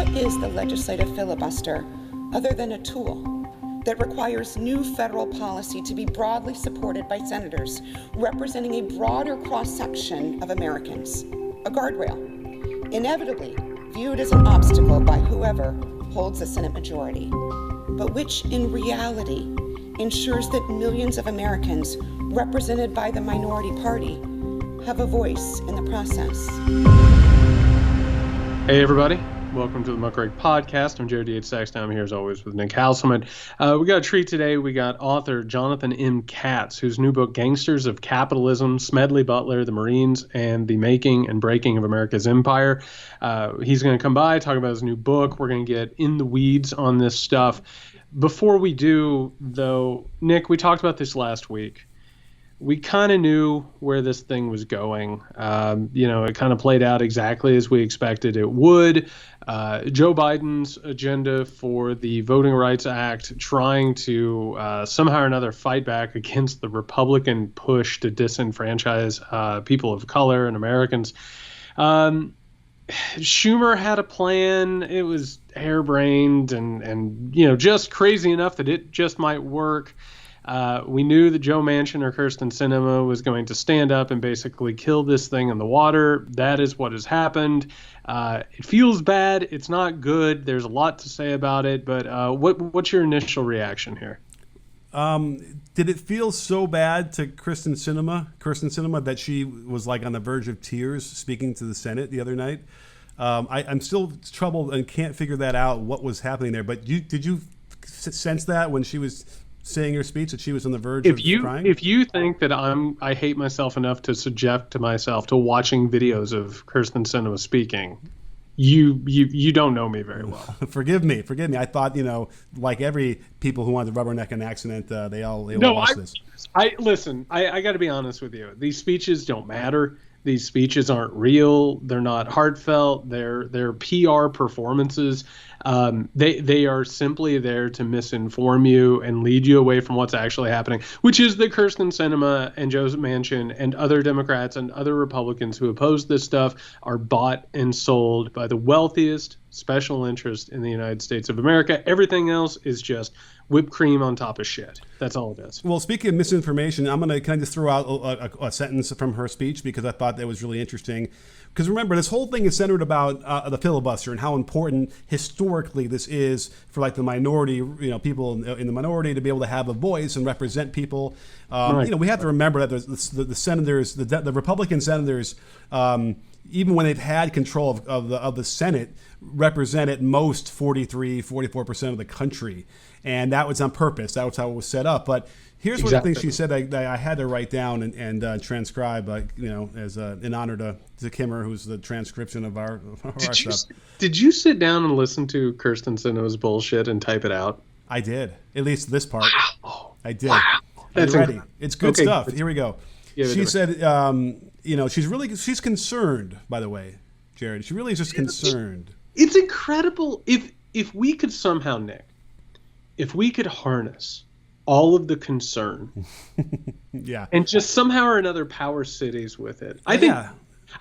What is the legislative filibuster other than a tool that requires new federal policy to be broadly supported by senators representing a broader cross-section of Americans? A guardrail, inevitably viewed as an obstacle by whoever holds the Senate majority, but which in reality ensures that millions of Americans represented by the minority party have a voice in the process. Hey everybody, welcome to the Muckrake Podcast. I'm Jared Yates, Sexton. I'm here as always with Nick Hauselman. We got a treat today. We got author Jonathan M. Katz, whose new book, Gangsters of Capitalism, Smedley Butler, the Marines, and the Making and Breaking of America's Empire. He's going to come by, talk about his new book. We're going to get in the weeds on this stuff. Before we do, though, Nick, we talked about this last week. We kind of knew where this thing was going. It kind of played out exactly as we expected it would. Joe Biden's agenda for the Voting Rights Act, trying to somehow or another fight back against the Republican push to disenfranchise people of color and Americans. Schumer had a plan. It was harebrained and just crazy enough that it just might work. We knew that Joe Manchin or Kyrsten Sinema was going to stand up and basically kill this thing in the water. That is what has happened. It feels bad. It's not good. There's a lot to say about it. But what's your initial reaction here? Did it feel so bad to Kyrsten Sinema, that she was like on the verge of tears speaking to the Senate the other night? I'm still troubled and can't figure that out, what was happening there. But did you sense that when she was saying her speech, that she was on the verge of crying? If you think that I hate myself enough to subject myself to watching videos of Kyrsten Sinema speaking, you don't know me very well. Forgive me. I thought, like every people who want to rubberneck an accident, they all watch this. Listen, I got to be honest with you. These speeches don't matter. These speeches aren't real. They're not heartfelt. They're PR performances. They are simply there to misinform you and lead you away from what's actually happening, which is that Kyrsten Sinema and Joe Manchin and other Democrats and other Republicans who oppose this stuff are bought and sold by the wealthiest special interest in the United States of America. Everything else is just whipped cream on top of shit. That's all it is. Well, speaking of misinformation, can I just throw out a sentence from her speech, because I thought that was really interesting. Because remember, this whole thing is centered about the filibuster and how important historically this is for like the minority, people in the minority to be able to have a voice and represent people. Right. We have to remember that the senators, the Republican senators, even when they've had control of the Senate, represent at most 44% of the country. And that was on purpose. That was how it was set up. But here's one of the things she said that I had to write down and transcribe, as in honor to Kimmer, who's the transcription of our stuff. Did you sit down and listen to Kyrsten Sinema's bullshit and type it out? I did. At least this part. Wow. I did. Wow. That's ready. It's good stuff. Good. Here we go. Yeah, she said, she's concerned, by the way, Jared. She really is just concerned. It's incredible. If we could somehow, Nick, if we could harness all of the concern yeah, and just somehow or another power cities with it, I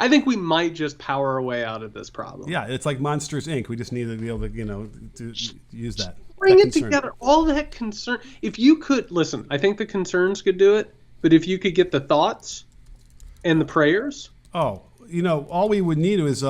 think we might just power our way out of this problem. Yeah, it's like Monsters, Inc. We just need to be able to, to use that. Bring it together, all that concern. If you could, listen, I think the concerns could do it, but if you could get the thoughts and the prayers. Oh, all we would need is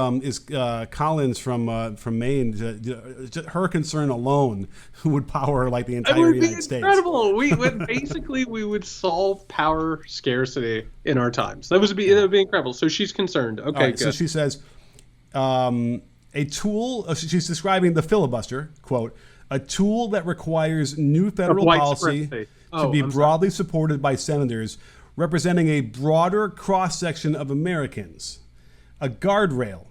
Collins from Maine. Her concern alone would power like the entire United States. Incredible. We would solve power scarcity in our times. That would be incredible. So she's concerned. Okay, right, good. So she says, a tool. She's describing the filibuster, quote, a tool that requires new federal policy to be broadly supported by senators representing a broader cross-section of Americans. A guardrail,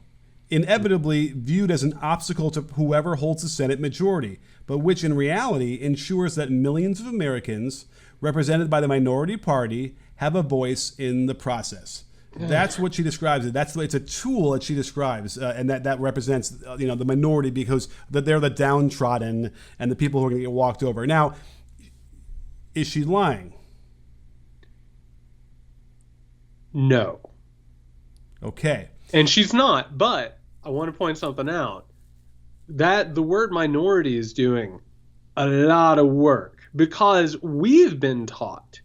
inevitably viewed as an obstacle to whoever holds the Senate majority, but which in reality ensures that millions of Americans, represented by the minority party, have a voice in the process. That's what she describes it. It's a tool that she describes, and that represents the minority, because they're the downtrodden and the people who are going to get walked over. Now, is she lying? No. Okay. And she's not, but I want to point something out. that the word minority is doing a lot of work, because we've been taught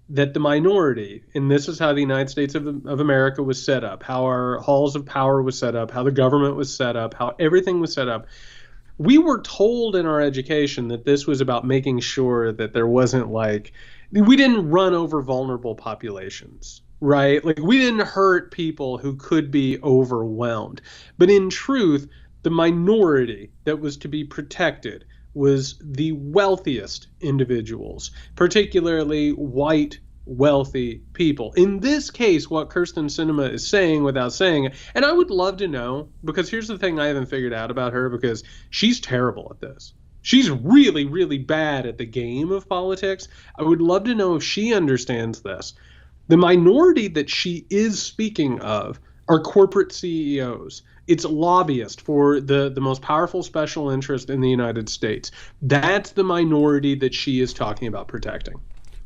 that the minority, and this is how the United States of America was set up, how our halls of power was set up, how the government was set up, how everything was set up. We were told in our education that this was about making sure that there wasn't we didn't run over vulnerable populations, right? Like, we didn't hurt people who could be overwhelmed. But in truth, the minority that was to be protected was the wealthiest individuals, particularly white, wealthy people. In this case, what Kyrsten Sinema is saying without saying it, and I would love to know, because here's the thing I haven't figured out about her, because she's terrible at this. She's really, really bad at the game of politics. I would love to know if she understands this. The minority that she is speaking of are corporate CEOs. It's lobbyists for the most powerful special interest in the United States. That's the minority that she is talking about protecting.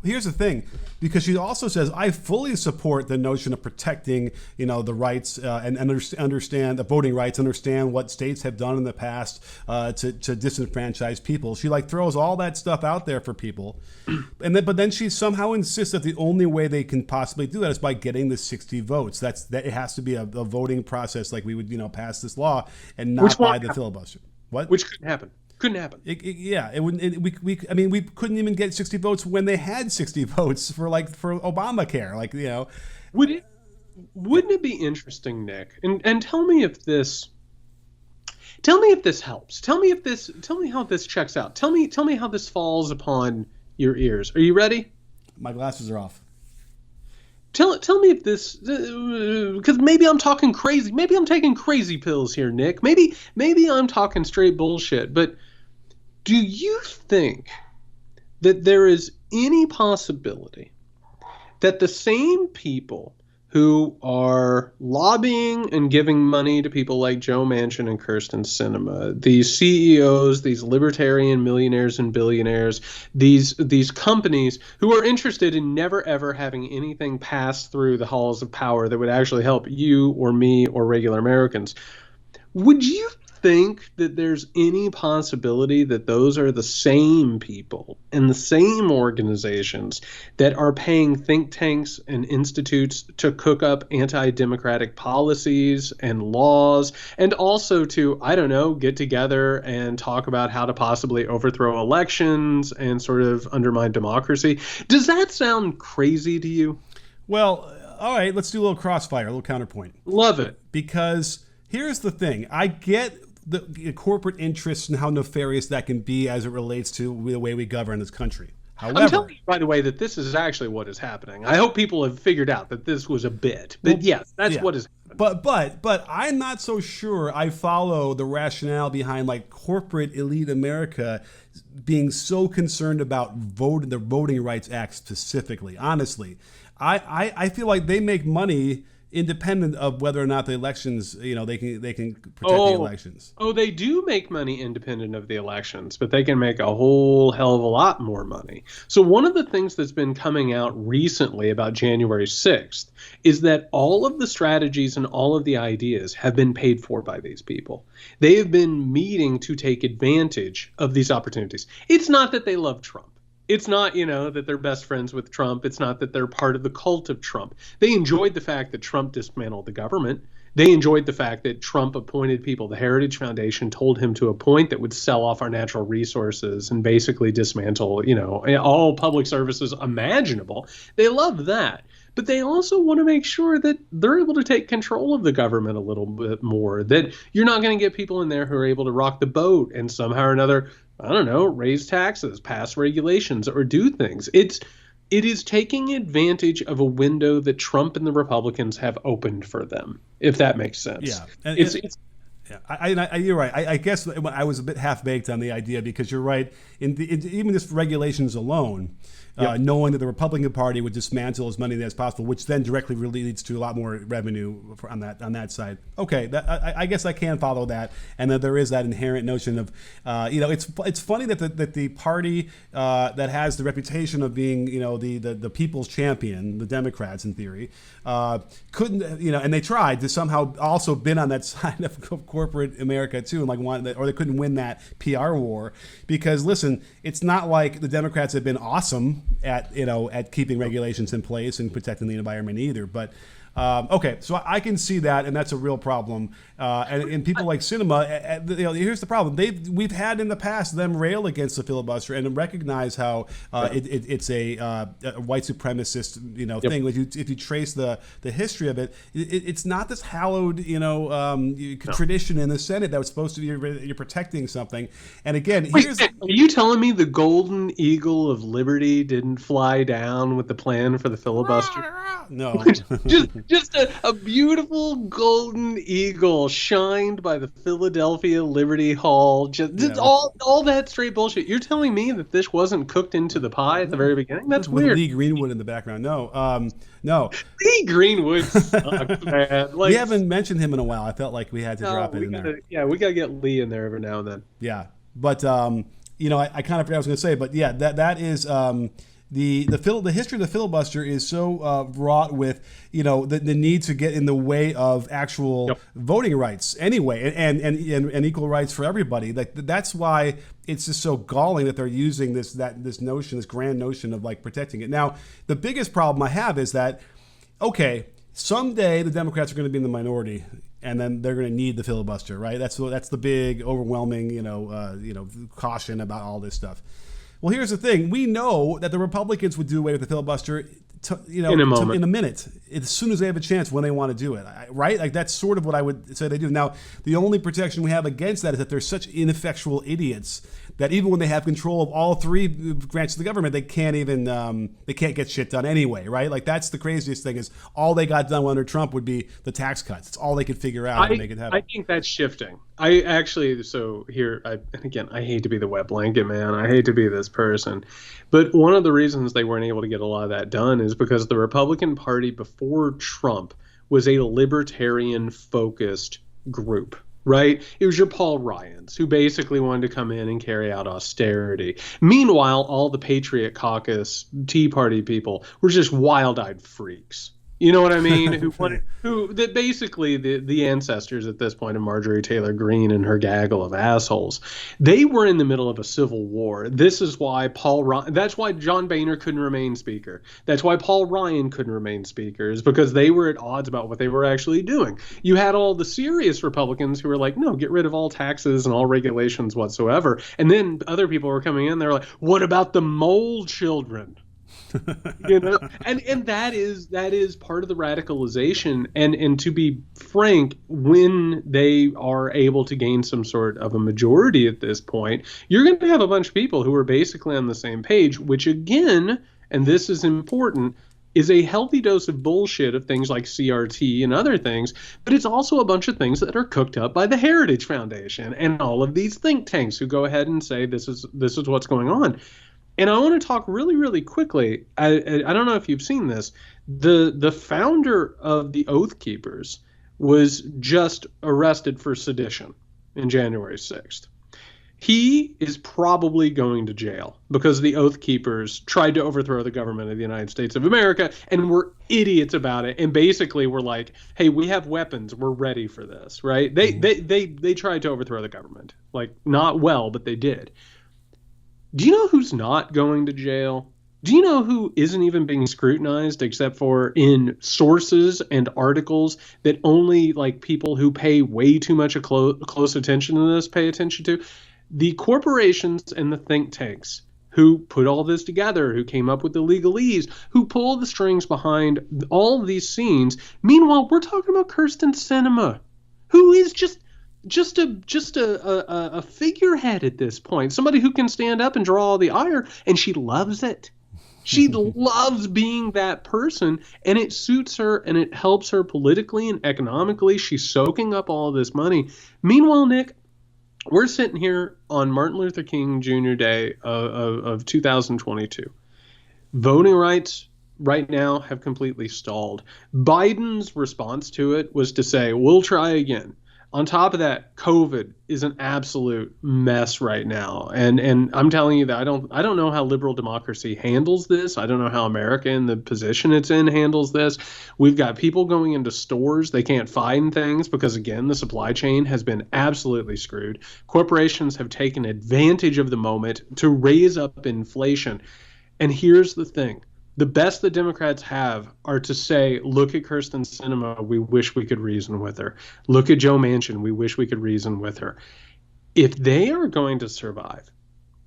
Here's the thing, because she also says, I fully support the notion of protecting, the rights and understand the voting rights, understand what states have done in the past to disenfranchise people. She throws all that stuff out there for people. But then she somehow insists that the only way they can possibly do that is by getting the 60 votes. That it has to be a voting process, like we would, pass this law, and not by the filibuster. What? Which couldn't happen. Couldn't happen. It wouldn't. We couldn't even get 60 votes when they had 60 votes for Obamacare. Wouldn't it be interesting, Nick? And tell me if this helps. Tell me how this checks out. Tell me how this falls upon your ears. Are you ready? My glasses are off. Tell me if this, because maybe I'm talking crazy. Maybe I'm taking crazy pills here, Nick. Maybe I'm talking straight bullshit. But do you think that there is any possibility that the same people who are lobbying and giving money to people like Joe Manchin and Kyrsten Sinema, these CEOs, these libertarian millionaires and billionaires, these companies who are interested in never ever having anything pass through the halls of power that would actually help you or me or regular Americans, would you think that there's any possibility that those are the same people and the same organizations that are paying think tanks and institutes to cook up anti-democratic policies and laws, and also to, I don't know, get together and talk about how to possibly overthrow elections and sort of undermine democracy? Does that sound crazy to you? Well, all right, let's do a little crossfire, a little counterpoint. Love it. Because here's the thing. I get the corporate interests and how nefarious that can be as it relates to the way we govern this country. However, I'm telling you, by the way, that this is actually what is happening. I hope people have figured out that this was a bit. But yes, that's what is happening. But I'm not so sure I follow the rationale behind corporate elite America being so concerned about the Voting Rights Act specifically. Honestly, I feel like they make money independent of whether or not the elections, they can protect the elections. Oh, they do make money independent of the elections, but they can make a whole hell of a lot more money. So one of the things that's been coming out recently about January 6th is that all of the strategies and all of the ideas have been paid for by these people. They have been meeting to take advantage of these opportunities. It's not that they love Trump. It's not, that they're best friends with Trump. It's not that they're part of the cult of Trump. They enjoyed the fact that Trump dismantled the government. They enjoyed the fact that Trump appointed people. The Heritage Foundation told him to appoint that would sell off our natural resources and basically dismantle, all public services imaginable. They love that. But they also want to make sure that they're able to take control of the government a little bit more, that you're not going to get people in there who are able to rock the boat and somehow or another, I don't know, raise taxes, pass regulations, or do things. It is taking advantage of a window that Trump and the Republicans have opened for them, if that makes sense. Yeah. You're right. I guess I was a bit half-baked on the idea, because you're right. Even just regulations alone, knowing that the Republican Party would dismantle as many as possible, which then directly leads to a lot more revenue on that side. Okay, I guess I can follow that, and that there is that inherent notion of, it's funny that the party that has the reputation of being, the people's champion, the Democrats in theory, couldn't, and they tried to somehow also been on that side of corporate America too, and like or they couldn't win that PR war because listen, it's not like the Democrats have been awesome at keeping regulations in place and protecting the environment either, but. Okay, so I can see that, and that's a real problem. And people like Sinema, here's the problem: we've had in the past them rail against the filibuster and recognize how it's a white supremacist thing. If you trace the history of it, it's not this hallowed tradition in the Senate that was supposed to be you're protecting something. And again, are you telling me the golden eagle of liberty didn't fly down with the plan for the filibuster? No. Just a beautiful golden eagle shined by the Philadelphia Liberty Hall. Just all that straight bullshit. You're telling me that this wasn't cooked into the pie at the very beginning? That's with weird. Lee Greenwood in the background. No. Lee Greenwood sucks, man. We haven't mentioned him in a while. I felt like we had to drop it in there. Yeah, we got to get Lee in there every now and then. Yeah. But, I kind of forgot what I was going to say. But, yeah, that is... The history of the filibuster is so wrought with the need to get in the way of actual voting rights anyway, and equal rights for everybody. Like that's why it's just so galling that they're using this grand notion of like protecting it. Now, the biggest problem I have is that someday the Democrats are going to be in the minority. And then they're going to need the filibuster, right? That's the big, overwhelming, caution about all this stuff. Well, here's the thing. We know that the Republicans would do away with the filibuster in a minute, as soon as they have a chance when they want to do it, right? Like that's sort of what I would say they do. Now, the only protection we have against that is that they're such ineffectual idiots that even when they have control of all three branches of the government, they can't get shit done anyway, right? Like that's the craziest thing is all they got done under Trump would be the tax cuts. It's all they could figure out and make it happen. I think that's shifting. I hate to be the wet blanket man. I hate to be this person. But one of the reasons they weren't able to get a lot of that done is because the Republican Party before Trump was a libertarian-focused group. Right? It was your Paul Ryans who basically wanted to come in and carry out austerity. Meanwhile, all the Patriot Caucus Tea Party people were just wild-eyed freaks. You know what I mean? That basically the ancestors at this point of Marjorie Taylor Greene and her gaggle of assholes. They were in the middle of a civil war. This is why that's why John Boehner couldn't remain speaker. That's why Paul Ryan couldn't remain speaker, is because they were at odds about what they were actually doing. You had all the serious Republicans who were like, no, get rid of all taxes and all regulations whatsoever. And then other people were coming in, they're like, what about the mole children? And that is part of the radicalization. And to be frank, when they are able to gain some sort of a majority at this point, you're going to have a bunch of people who are basically on the same page, which again, and this is important, is a healthy dose of bullshit of things like CRT and other things, but it's also a bunch of things that are cooked up by the Heritage Foundation and all of these think tanks who go ahead and say this is what's going on. And I want to talk really, really quickly. I don't know if you've seen this. The founder of the Oath Keepers was just arrested for sedition in January 6th. He is probably going to jail because the Oath Keepers tried to overthrow the government of the United States of America and were idiots about it. And basically were like, hey, we have weapons. We're ready for this, right? They tried to overthrow the government. Like, not well, but they did. Do you know who's not going to jail? Do you know who isn't even being scrutinized except for in sources and articles that only like people who pay way too much close attention to this pay attention to? The corporations and the think tanks who put all this together, who came up with the legalese, who pull the strings behind all of these scenes. Meanwhile, we're talking about Kyrsten Sinema, who is just a figurehead at this point, somebody who can stand up and draw all the ire, and she loves it. She loves being that person, and it suits her, and it helps her politically and economically. She's soaking up all this money. Meanwhile, Nick, we're sitting here on Martin Luther King Jr. Day of 2022. Voting rights right now have completely stalled. Biden's response to it was to say, we'll try again. On top of that, COVID is an absolute mess right now. And I'm telling you that I don't know how liberal democracy handles this. I don't know how America in the position it's in handles this. We've got people going into stores. They can't find things because, again, the supply chain has been absolutely screwed. Corporations have taken advantage of the moment to raise up inflation. And here's the thing. The best the Democrats have are to say, look at Kyrsten Sinema, we wish we could reason with her. Look at Joe Manchin, we wish we could reason with her. If they are going to survive,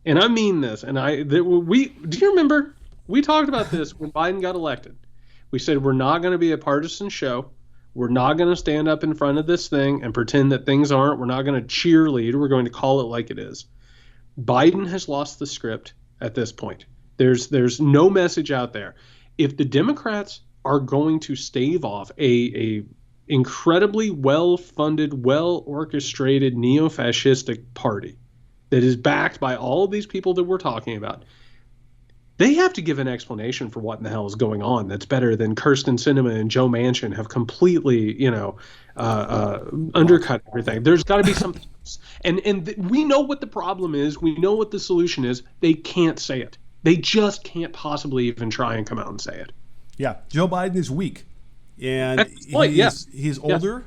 and I mean this, and do you remember? We talked about this when Biden got elected. We said we're not going to be a partisan show. We're not going to stand up in front of this thing and pretend that things aren't. We're not going to cheerlead. We're going to call it like it is. Biden has lost the script at this point. There's no message out there. If the Democrats are going to stave off a incredibly well-funded, well-orchestrated neo-fascistic party that is backed by all of these people that we're talking about, they have to give an explanation for what in the hell is going on that's better than Kyrsten Sinema and Joe Manchin have completely, undercut everything. There's got to be something else. And we know what the problem is. We know what the solution is. They can't say it. They just can't possibly even try and come out and say it. Yeah, Joe Biden is weak, and he's older,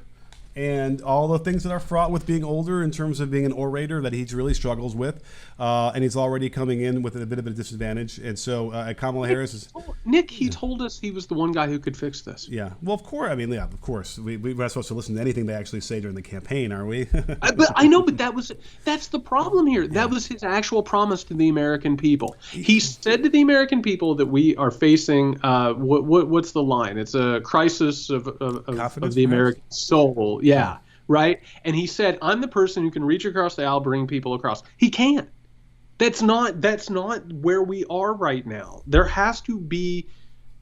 and all the things that are fraught with being older in terms of being an orator that he really struggles with, and he's already coming in with a bit of a disadvantage. And so Kamala Harris is... Nick, he told us he was the one guy who could fix this. Yeah, well, of course. I mean, yeah, of course. We're not supposed to listen to anything they actually say during the campaign, are we? I know, but that's the problem here. That was his actual promise to the American people. He said to the American people that we are facing, what's the line? It's a crisis of the American soul. Yeah, right? And he said, I'm the person who can reach across the aisle, bring people across. He can't. That's not where we are right now. There has to be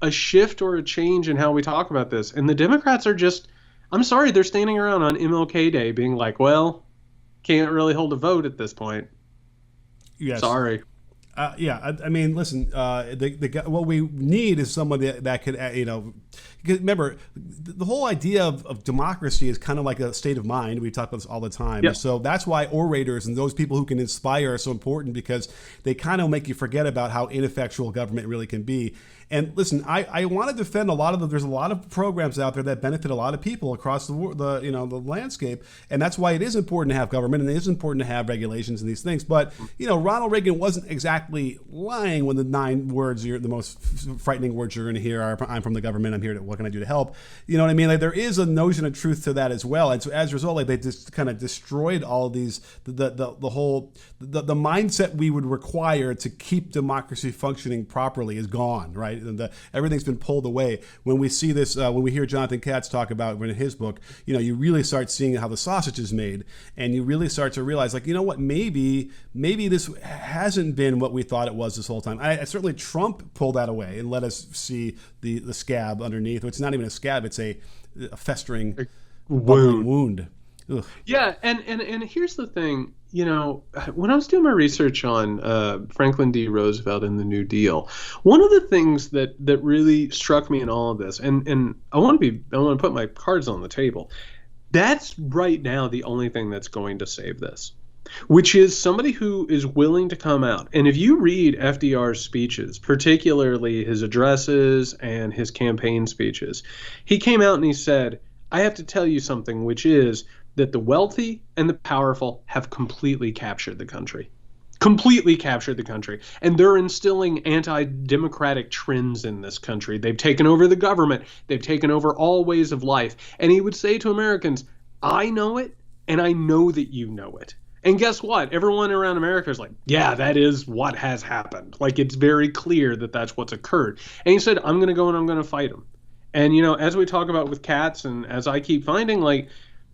a shift or a change in how we talk about this. And the Democrats are just, I'm sorry, they're standing around on MLK Day being like, well, can't really hold a vote at this point. Yes. Sorry. I mean, listen, what we need is someone that could, because remember, the whole idea of democracy is kind of like a state of mind. We talk about this all the time. Yep. So that's why orators and those people who can inspire are so important, because they kind of make you forget about how ineffectual government really can be. And listen, I want to defend there's a lot of programs out there that benefit a lot of people across the landscape. And that's why it is important to have government, and it is important to have regulations and these things. But, Ronald Reagan wasn't exactly lying when the 9 words, the most frightening words you're going to hear are, I'm from the government, I'm here what can I do to help? You know what I mean? Like, there is a notion of truth to that as well. And so as a result, they just kind of destroyed all of these, the whole mindset we would require to keep democracy functioning properly is gone, right? And everything's been pulled away. When we see this, when we hear Jonathan Katz talk about in his book, you really start seeing how the sausage is made, and you really start to realize, like, what, maybe this hasn't been what we thought it was this whole time. Certainly Trump pulled that away and let us see the scab underneath. It's not even a scab; it's a festering wound. Ugh. Yeah, and here's the thing. When I was doing my research on Franklin D. Roosevelt and the New Deal, one of the things that really struck me in all of this, and I want to put my cards on the table, that's right now the only thing that's going to save this, which is somebody who is willing to come out. And if you read FDR's speeches, particularly his addresses and his campaign speeches, he came out and he said, I have to tell you something, which is that the wealthy and the powerful have completely captured the country. And they're instilling anti-democratic trends in this country. They've taken over the government. They've taken over all ways of life. And he would say to Americans, I know it, and I know that you know it. And guess what? Everyone around America is like, yeah, that is what has happened. Like, it's very clear that that's what's occurred. And he said, I'm going to go and I'm going to fight him. And, as we talk about with Katz, and as I keep finding, like,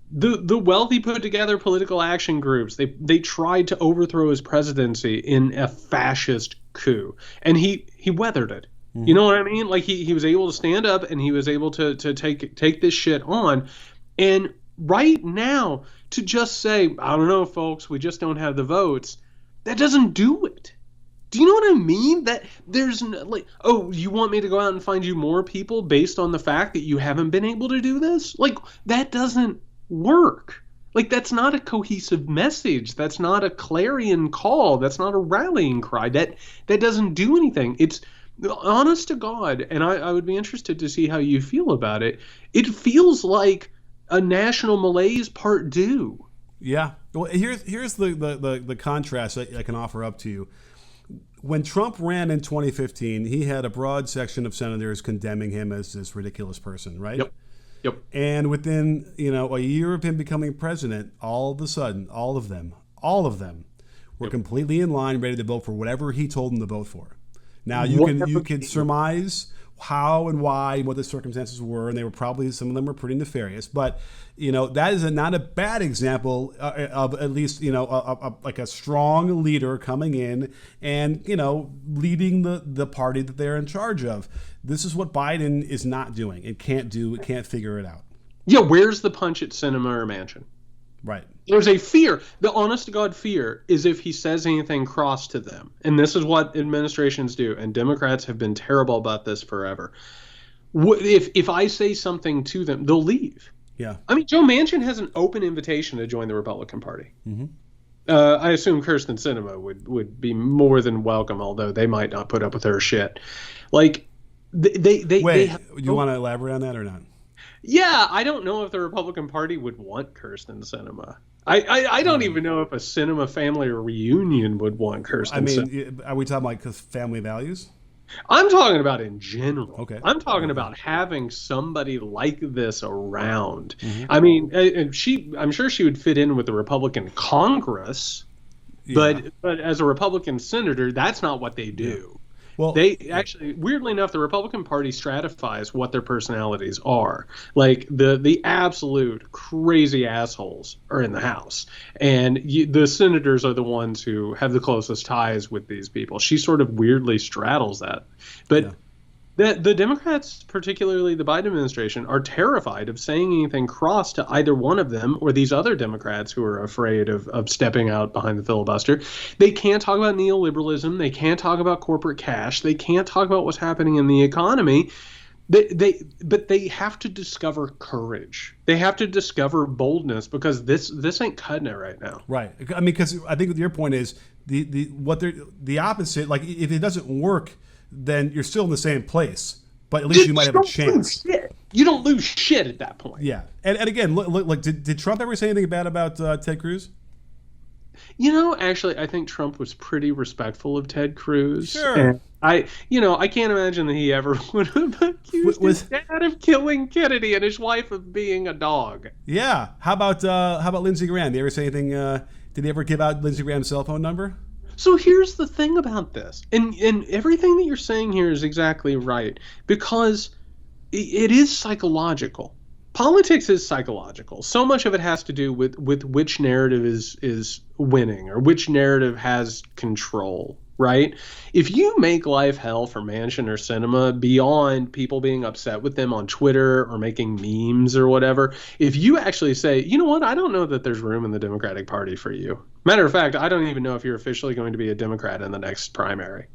the wealthy put together political action groups. They tried to overthrow his presidency in a fascist coup, and he weathered it. Mm-hmm. You know what I mean? Like, he was able to stand up, and he was able to take this shit on. And right now, to just say, I don't know, folks, we just don't have the votes, that doesn't do it. Do you know what I mean? That there's you want me to go out and find you more people based on the fact that you haven't been able to do this? Like, that doesn't work. Like, that's not a cohesive message. That's not a clarion call. That's not a rallying cry. That doesn't do anything. It's honest to God, and I would be interested to see how you feel about it. It feels like a national malaise part due. Yeah. Well, here's the contrast I can offer up to you. When Trump ran in 2015, he had a broad section of senators condemning him as this ridiculous person, right? Yep. And within, a year of him becoming president, all of a sudden, all of them were completely in line, ready to vote for whatever he told them to vote for. Now you can surmise how and why and what the circumstances were, and they were probably, some of them were pretty nefarious, but that is not a bad example of at least like a strong leader coming in and leading the party that they're in charge of. This is what Biden is not doing. It can't figure it out. Yeah, where's the punch at Sinema or Manchin? Right. There's a fear. The honest to God fear is if he says anything cross to them. And this is what administrations do. And Democrats have been terrible about this forever. If I say something to them, they'll leave. Yeah. I mean, Joe Manchin has an open invitation to join the Republican Party. Mm-hmm. I assume Kyrsten Sinema would be more than welcome, although they might not put up with her shit. Like, Wait, do you want to elaborate on that or not? Yeah, I don't know if the Republican Party would want Kyrsten Sinema. I don't even know if a Sinema family reunion would want Kyrsten Sinema. Are we talking like family values? I'm talking about in general. Okay. I'm talking about having somebody like this around. Mm-hmm. I mean, I'm sure she would fit in with the Republican Congress, but as a Republican senator, that's not what they do. Yeah. Well, they actually, weirdly enough, the Republican Party stratifies what their personalities are. Like the absolute crazy assholes are in the House, and the senators are the ones who have the closest ties with these people. She sort of weirdly straddles that, but. The Democrats, particularly the Biden administration, are terrified of saying anything cross to either one of them or these other Democrats who are afraid of stepping out behind the filibuster. They can't talk about neoliberalism. They can't talk about corporate cash. They can't talk about what's happening in the economy. But they have to discover courage. They have to discover boldness, because this ain't cutting it right now. Right. I mean, because I think your point is the opposite. Like, if it doesn't work, then you're still in the same place, but at least you might have a chance. You don't lose shit at that point. Yeah, and again, look, did Trump ever say anything bad about Ted Cruz? Actually, I think Trump was pretty respectful of Ted Cruz. Sure. And I can't imagine that he ever would have accused his dad of killing Kennedy and his wife of being a dog. Yeah. How about Lindsey Graham? Did he ever say anything? Did he ever give out Lindsey Graham's cell phone number? So here's the thing about this, and everything that you're saying here is exactly right, because it is psychological. Politics is psychological. So much of it has to do with which narrative is winning, or which narrative has control, right? If you make life hell for Manchin or Sinema beyond people being upset with them on Twitter or making memes or whatever, if you actually say, you know what, I don't know that there's room in the Democratic Party for you. Matter of fact, I don't even know if you're officially going to be a Democrat in the next primary.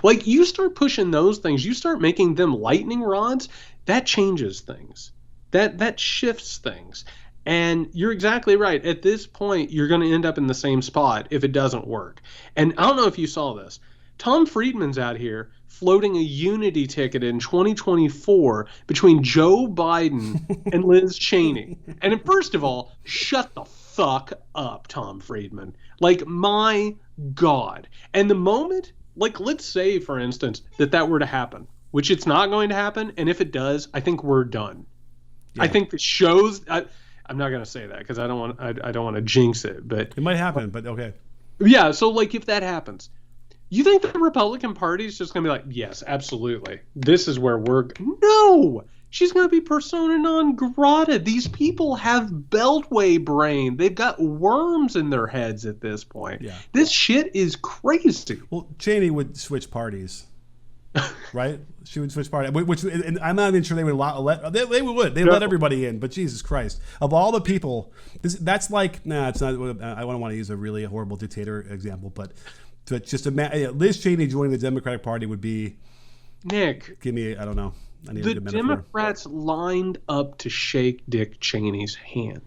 Like, you start pushing those things, you start making them lightning rods, that changes things. That shifts things. And you're exactly right. At this point, you're going to end up in the same spot if it doesn't work. And I don't know if you saw this. Tom Friedman's out here floating a unity ticket in 2024 between Joe Biden and Liz Cheney. And first of all, shut the fuck up, Tom Friedman. Like, my God. And the moment, like, let's say, for instance, that were to happen, which it's not going to happen. And if it does, I think we're done. Yeah. I think the shows. I'm not going to say that because I don't want to jinx it, but it might happen. But okay. Yeah. So, like, if that happens, you think the Republican Party is just going to be like, yes, absolutely, this is where we're. No, she's going to be persona non grata. These people have beltway brain. They've got worms in their heads at this point. Yeah. This shit is crazy. Well, Cheney would switch parties. Right? She would switch party, which, and I'm not even sure they would let. They would. They let everybody in, but Jesus Christ, of all the people, that's like, it's not. I don't want to use a really horrible dictator example, but just Liz Cheney joining the Democratic Party would be. Nick, give me. I don't know. I need the Democrats lined up to shake Dick Cheney's hand.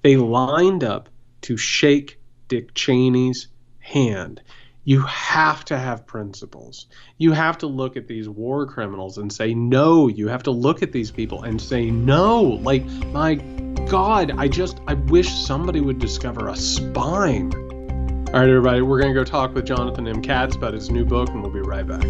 They lined up to shake Dick Cheney's hand. You have to have principles. You have to look at these war criminals and say no. You have to look at these people and say no. Like, my God, I wish somebody would discover a spine. All right, everybody, we're going to go talk with Jonathan M. Katz about his new book, and we'll be right back.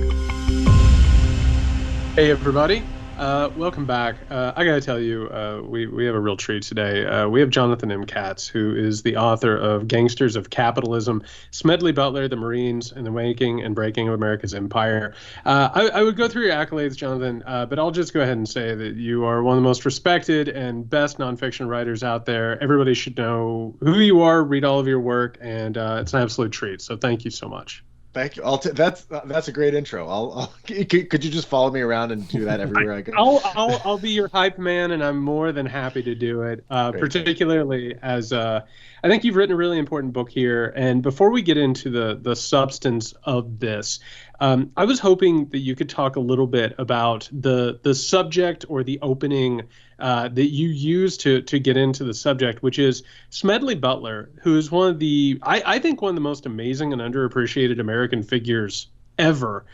Hey, everybody. Welcome back. I got to tell you, we have a real treat today. We have Jonathan M. Katz, who is the author of Gangsters of Capitalism, Smedley Butler, the Marines, and the Making and Breaking of America's Empire. I would go through your accolades, Jonathan, but I'll just go ahead and say that you are one of the most respected and best nonfiction writers out there. Everybody should know who you are, read all of your work, and it's an absolute treat. So thank you so much. Thank you. That's a great intro. Could you just follow me around and do that everywhere I go? I'll be your hype man, and I'm more than happy to do it. Particularly as I think you've written a really important book here. And before we get into the substance of this, I was hoping that you could talk a little bit about the subject or the opening that you use to get into the subject, which is Smedley Butler, who is one of the, I think, one of the most amazing and underappreciated American figures ever.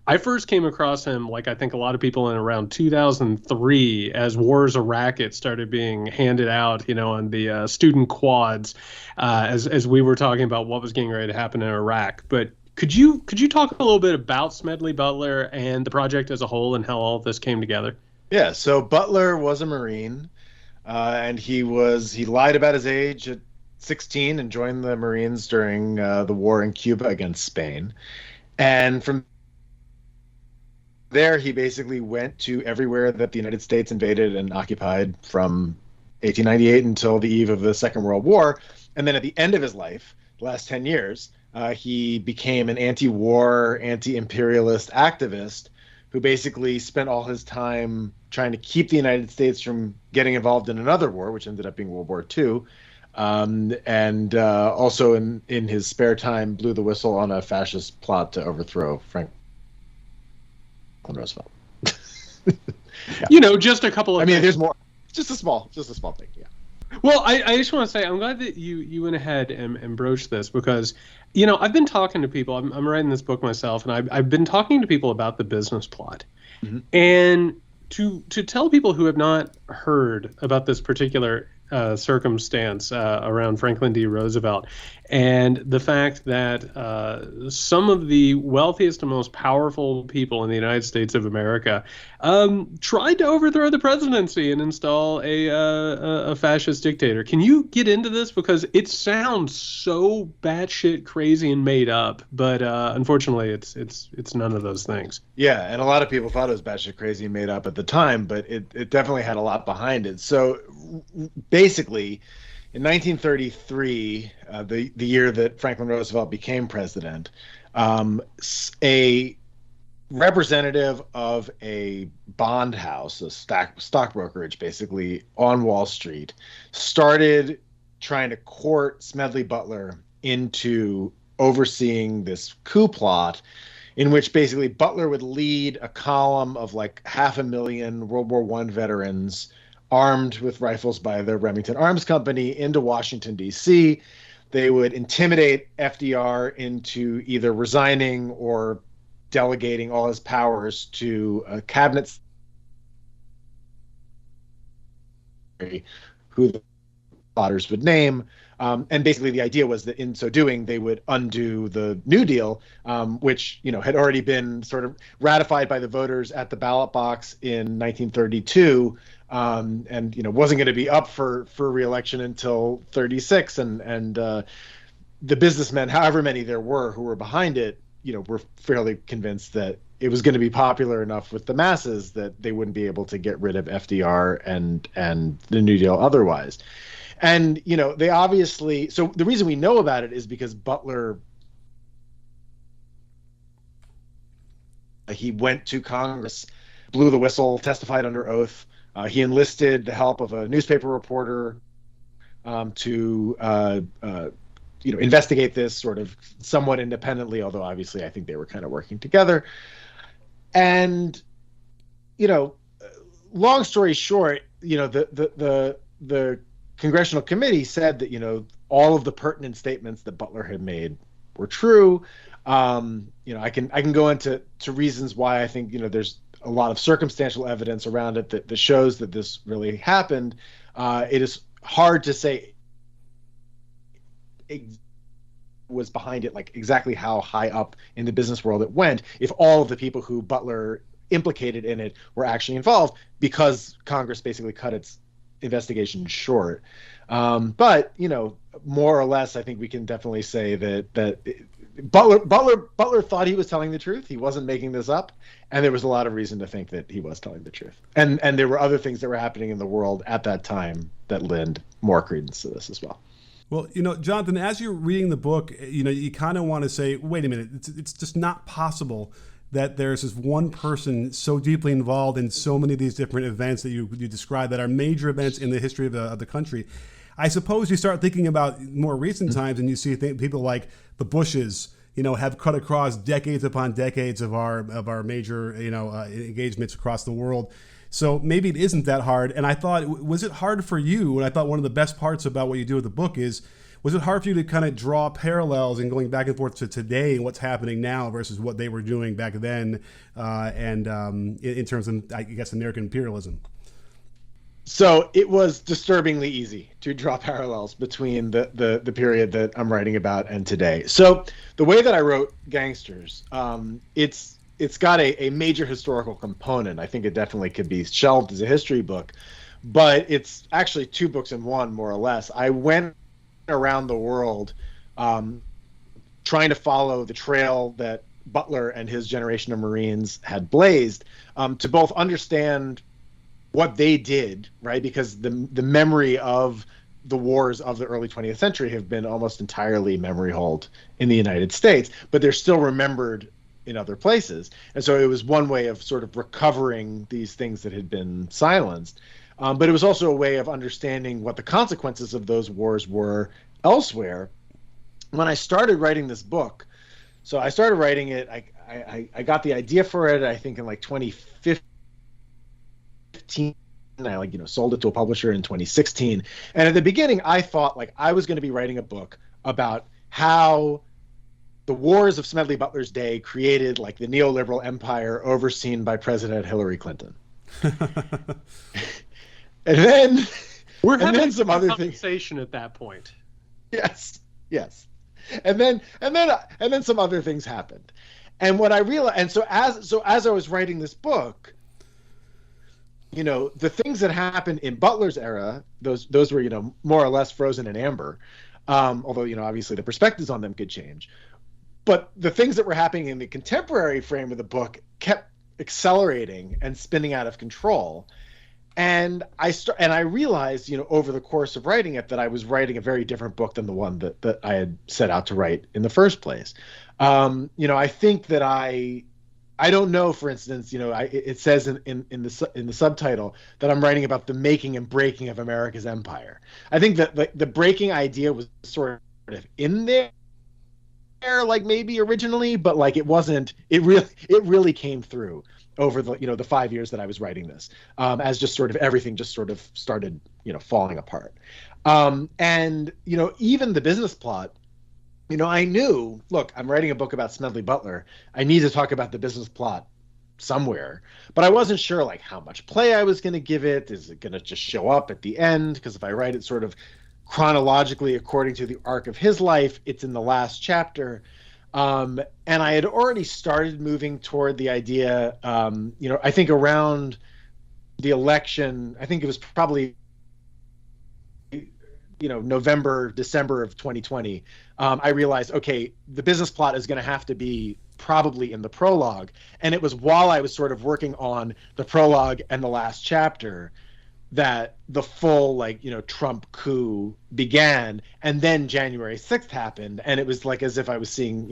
I first came across him, like I think a lot of people, in around 2003, as Wars of Racket started being handed out, on the student quads, as we were talking about what was getting ready to happen in Iraq. But could you talk a little bit about Smedley Butler and the project as a whole and how all of this came together? Yeah, so Butler was a Marine, and he lied about his age at 16 and joined the Marines during the war in Cuba against Spain. And from there, he basically went to everywhere that the United States invaded and occupied from 1898 until the eve of the Second World War. And then at the end of his life, the last 10 years, he became an anti-war, anti-imperialist activist who basically spent all his time trying to keep the United States from getting involved in another war, which ended up being World War II. And also in his spare time blew the whistle on a fascist plot to overthrow Franklin Roosevelt. Yeah. Just a couple of things. There's more. Just a small thing, yeah. Well, I just want to say I'm glad that you went ahead and broached this because, I've been talking to people. I'm writing this book myself, and I've been talking to people about the business plot. Mm-hmm. And to tell people who have not heard about this particular circumstance around Franklin D. Roosevelt and the fact that some of the wealthiest and most powerful people in the United States of America tried to overthrow the presidency and install a fascist dictator. Can you get into this? Because it sounds so batshit crazy and made up, but unfortunately it's none of those things. Yeah, and a lot of people thought it was batshit crazy and made up at the time, but it definitely had a lot behind it. So basically, in 1933, the year that Franklin Roosevelt became president, a representative of a bond house, a stock brokerage, basically on Wall Street, started trying to court Smedley Butler into overseeing this coup plot in which basically Butler would lead a column of like 500,000 World War I veterans armed with rifles by the Remington Arms Company into Washington, D.C. They would intimidate FDR into either resigning or delegating all his powers to a cabinet who the plotters would name. And basically the idea was that in so doing, they would undo the New Deal, which, had already been sort of ratified by the voters at the ballot box in 1932. And wasn't going to be up for re-election until 36, and the businessmen, however many there were who were behind it, were fairly convinced that it was going to be popular enough with the masses that they wouldn't be able to get rid of FDR and the New Deal otherwise. And they obviously, so the reason we know about it is because Butler, he went to Congress, blew the whistle, testified under oath. He enlisted the help of a newspaper reporter to investigate this sort of somewhat independently, although obviously I think they were kind of working together. And, long story short, the congressional committee said that, all of the pertinent statements that Butler had made were true. I can go into reasons why I think, there's a lot of circumstantial evidence around it that shows that this really happened. It is hard to say was behind it, like exactly how high up in the business world it went, if all of the people who Butler implicated in it were actually involved, because Congress basically cut its investigation short. But more or less, I think we can definitely say that Butler thought he was telling the truth. He wasn't making this up, and there was a lot of reason to think that he was telling the truth. And there were other things that were happening in the world at that time that lend more credence to this as well. Well, Jonathan, as you're reading the book, you kind of want to say, wait a minute, it's just not possible that there's this one person so deeply involved in so many of these different events that you describe that are major events in the history of the country. I suppose you start thinking about more recent times and you see people like the Bushes, have cut across decades upon decades of our major, engagements across the world. So maybe it isn't that hard. And I thought, was it hard for you? And I thought one of the best parts about what you do with the book was it hard for you to kind of draw parallels and going back and forth to today and what's happening now versus what they were doing back then, and in terms of, I guess, American imperialism? So it was disturbingly easy to draw parallels between the period that I'm writing about and today. So the way that I wrote Gangsters, it's got a major historical component. I think it definitely could be shelved as a history book, but it's actually two books in one, more or less. I went around the world trying to follow the trail that Butler and his generation of Marines had blazed, to both understand what they did, right? Because the memory of the wars of the early 20th century have been almost entirely memory holed in the United States, but they're still remembered in other places. And so it was one way of sort of recovering these things that had been silenced. But it was also a way of understanding what the consequences of those wars were elsewhere. When I started writing this book, so I started writing it, I got the idea for it, I think in like 2015. I sold it to a publisher in 2016. And at the beginning, I thought I was going to be writing a book about how the wars of Smedley Butler's day created the neoliberal empire overseen by President Hillary Clinton. And then we're having some other conversation at that point. Yes. And then some other things happened. And what I realized, and so as I was writing this book, the things that happened in Butler's era, those were, more or less frozen in amber. Although, obviously the perspectives on them could change. But the things that were happening in the contemporary frame of the book kept accelerating and spinning out of control. And I realized, over the course of writing it, that I was writing a very different book than the one that I had set out to write in the first place. I think that I don't know, for instance, it says in the subtitle that I'm writing about the making and breaking of America's empire. I think that the breaking idea was sort of in there, maybe originally, but it wasn't. It really came through over the 5 years that I was writing this, as just sort of everything just sort of started falling apart. And even the business plot. I knew, look, I'm writing a book about Smedley Butler. I need to talk about the business plot somewhere, but I wasn't sure how much play I was going to give it. Is it going to just show up at the end? Because if I write it sort of chronologically according to the arc of his life, it's in the last chapter. And I had already started moving toward the idea, I think around the election, I think it was probably November, December of 2020, I realized, okay, the business plot is going to have to be probably in the prologue. And it was while I was sort of working on the prologue and the last chapter that the full, Trump coup began. And then January 6th happened. And it was as if I was seeing,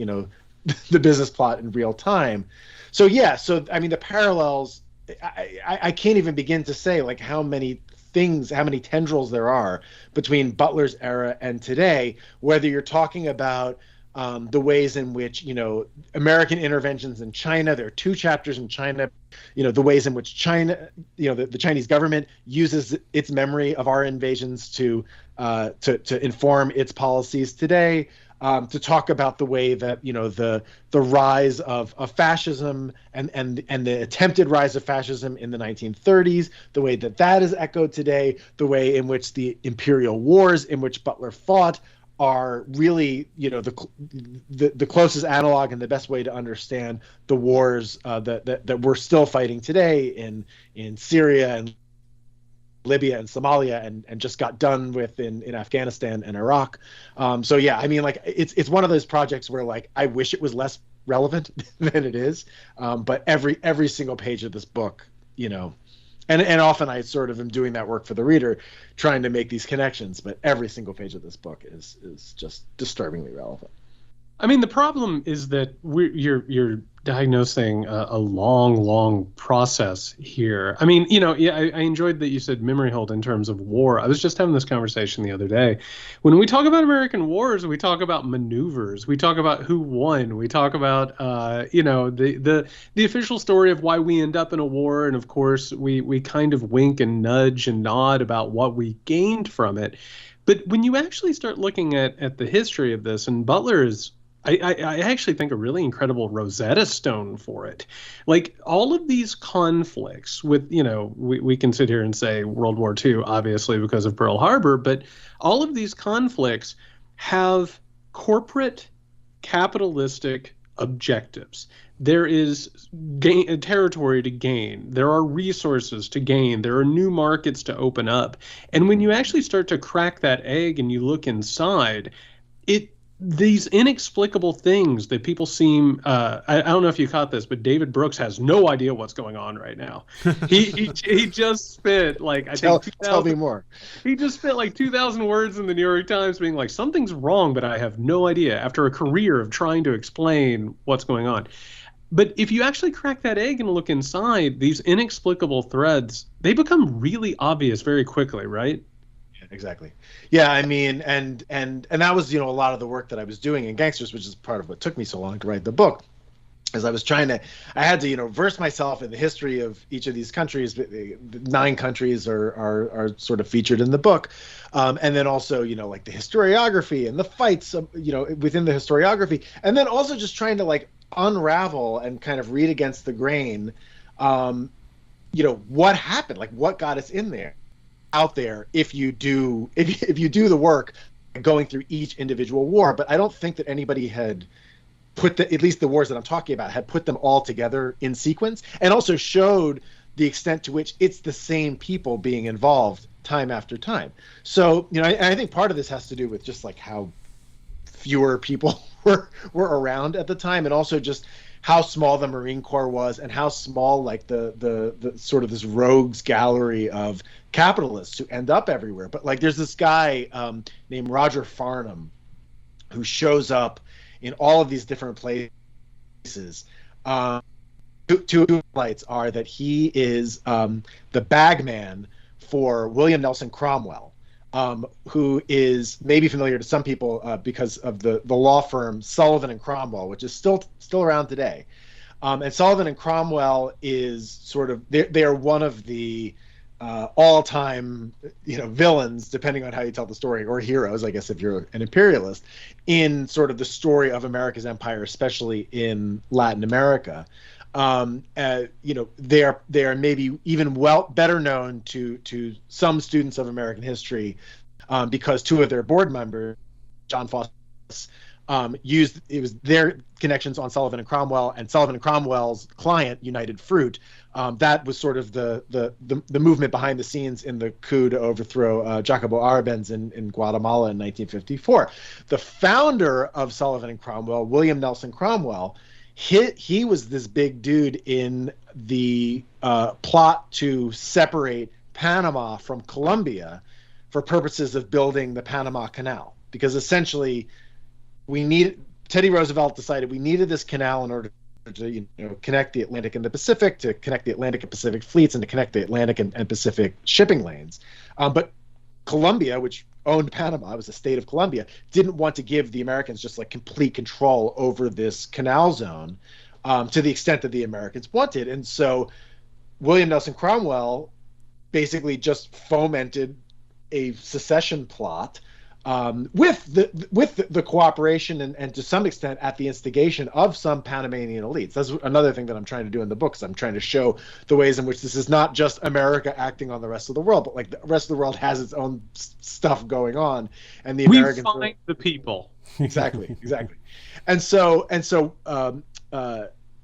the business plot in real time. So, yeah. So, I mean, the parallels, I can't even begin to say how many tendrils there are between Butler's era and today, whether you're talking about the ways in which, American interventions in China, there are two chapters in China, the ways in which China, the Chinese government uses its memory of our invasions to to inform its policies today, to talk about the way that the rise of fascism and the attempted rise of fascism in the 1930s, the way that is echoed today, the way in which the imperial wars in which Butler fought are really the closest analog and the best way to understand the wars that we're still fighting today in Syria and Libya and Somalia and just got done with in Afghanistan and Iraq. So yeah, I mean, like it's one of those projects where like I wish it was less relevant than it is. But every single page of this book, and often I sort of am doing that work for the reader, trying to make these connections, but every single page of this book is just disturbingly relevant. I mean, the problem is that you're diagnosing a long process here. I mean, I enjoyed that you said memory hold in terms of war. I was just having this conversation the other day. When we talk about American wars, we talk about maneuvers. We talk about who won. We talk about, the official story of why we end up in a war. And of course, we kind of wink and nudge and nod about what we gained from it. But when you actually start looking at the history of this, and Butler is, I actually think, a really incredible Rosetta Stone for it. Like all of these conflicts with, we can sit here and say World War II, obviously, because of Pearl Harbor, but all of these conflicts have corporate capitalistic objectives. There is territory to gain. There are resources to gain. There are new markets to open up. And when you actually start to crack that egg and you look inside, these inexplicable things that people seem, I don't know if you caught this, but David Brooks has no idea what's going on right now. He just spent like, tell me more. He just spent like 2,000 words in the New York Times being like, something's wrong, but I have no idea, after a career of trying to explain what's going on. But if you actually crack that egg and look inside, these inexplicable threads, they become really obvious very quickly, right? Exactly. Yeah, I mean, and that was, a lot of the work that I was doing in Gangsters, which is part of what took me so long to write the book, as I was I had to, verse myself in the history of each of these countries. 9 countries are sort of featured in the book. And then also, like the historiography and the fights, within the historiography, and then also just trying to like unravel and kind of read against the grain, what happened, like what got us in there. Out there if you do the work going through each individual war. But I don't think that anybody had put at least the wars that I'm talking about had put them all together in sequence, and also showed the extent to which it's the same people being involved time after time. So I think part of this has to do with just like how fewer people were around at the time, and also just how small the Marine Corps was, and how small like the sort of this rogues gallery of capitalists who end up everywhere. But like there's this guy named Roger Farnham who shows up in all of these different places. Two highlights are that he is the bagman for William Nelson Cromwell, who is maybe familiar to some people because of the law firm Sullivan and Cromwell, which is still around today. And Sullivan and Cromwell is sort of, they are one of the all-time villains, depending on how you tell the story, or heroes, I guess, if you're an imperialist, in sort of the story of America's empire, especially in Latin America. They are maybe even better known to some students of American history because 2 of their board members, John Foster, it was their connections on Sullivan and Cromwell, and Sullivan and Cromwell's client, United Fruit. That was sort of the movement behind the scenes in the coup to overthrow Jacobo Arbenz in Guatemala in 1954. The founder of Sullivan and Cromwell, William Nelson Cromwell, he was this big dude in the plot to separate Panama from Colombia for purposes of building the Panama Canal, because essentially Teddy Roosevelt decided we needed this canal in order to connect the Atlantic and the Pacific, to connect the Atlantic and Pacific fleets, and to connect the Atlantic and Pacific shipping lanes. But Colombia, which owned Panama, it was the state of Colombia, didn't want to give the Americans just like complete control over this canal zone to the extent that the Americans wanted. And so William Nelson Cromwell basically just fomented a secession plot, with the cooperation and to some extent at the instigation of some Panamanian elites. That's another thing that I'm trying to do in the books. I'm trying to show the ways in which this is not just America acting on the rest of the world, but like the rest of the world has its own stuff going on, and the Americans find the people. Exactly. And so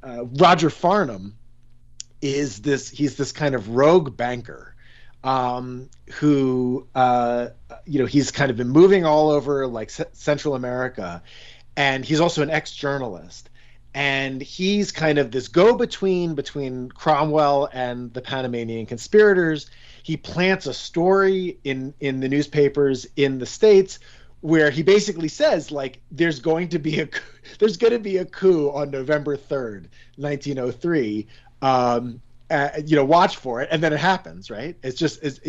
Roger Farnham is he's this kind of rogue banker, who he's kind of been moving all over like Central America, and he's also an ex-journalist, and he's kind of this go-between between Cromwell and the Panamanian conspirators. He plants a story in the newspapers in the States where he basically says, like, there's going to be a coup on November 3rd, 1903. Watch for it, and then it happens, right? It's just, he's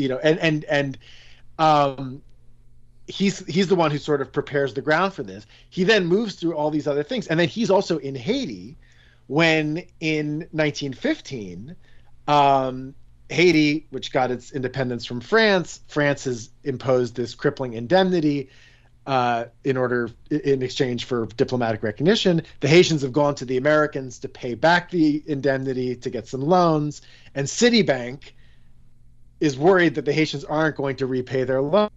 the one who sort of prepares the ground for this. He then moves through all these other things, and then he's also in Haiti when, in 1915, Haiti, which got its independence from France has imposed this crippling indemnity in exchange for diplomatic recognition. The Haitians have gone to the Americans to pay back the indemnity, to get some loans, and Citibank is worried that the Haitians aren't going to repay their loan.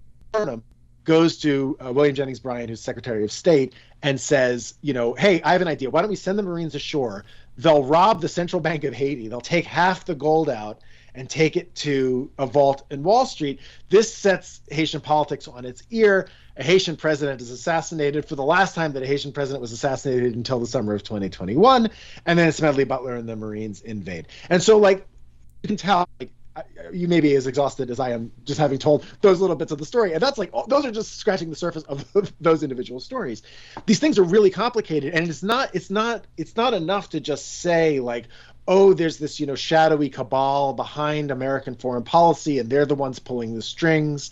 Goes to William Jennings Bryan, who's Secretary of State, and says, hey, I have an idea. Why don't we send the Marines ashore? They'll rob the Central Bank of Haiti. They'll take half the gold out and take it to a vault in Wall Street. This sets Haitian politics on its ear. A Haitian president is assassinated for the last time that a Haitian president was assassinated until the summer of 2021. And then Smedley Butler and the Marines invade. And so, like, you can tell, like, you may be as exhausted as I am just having told those little bits of the story. And that's like, those are just scratching the surface of those individual stories. These things are really complicated. And it's not enough to just say, like, oh, there's this, shadowy cabal behind American foreign policy, and they're the ones pulling the strings.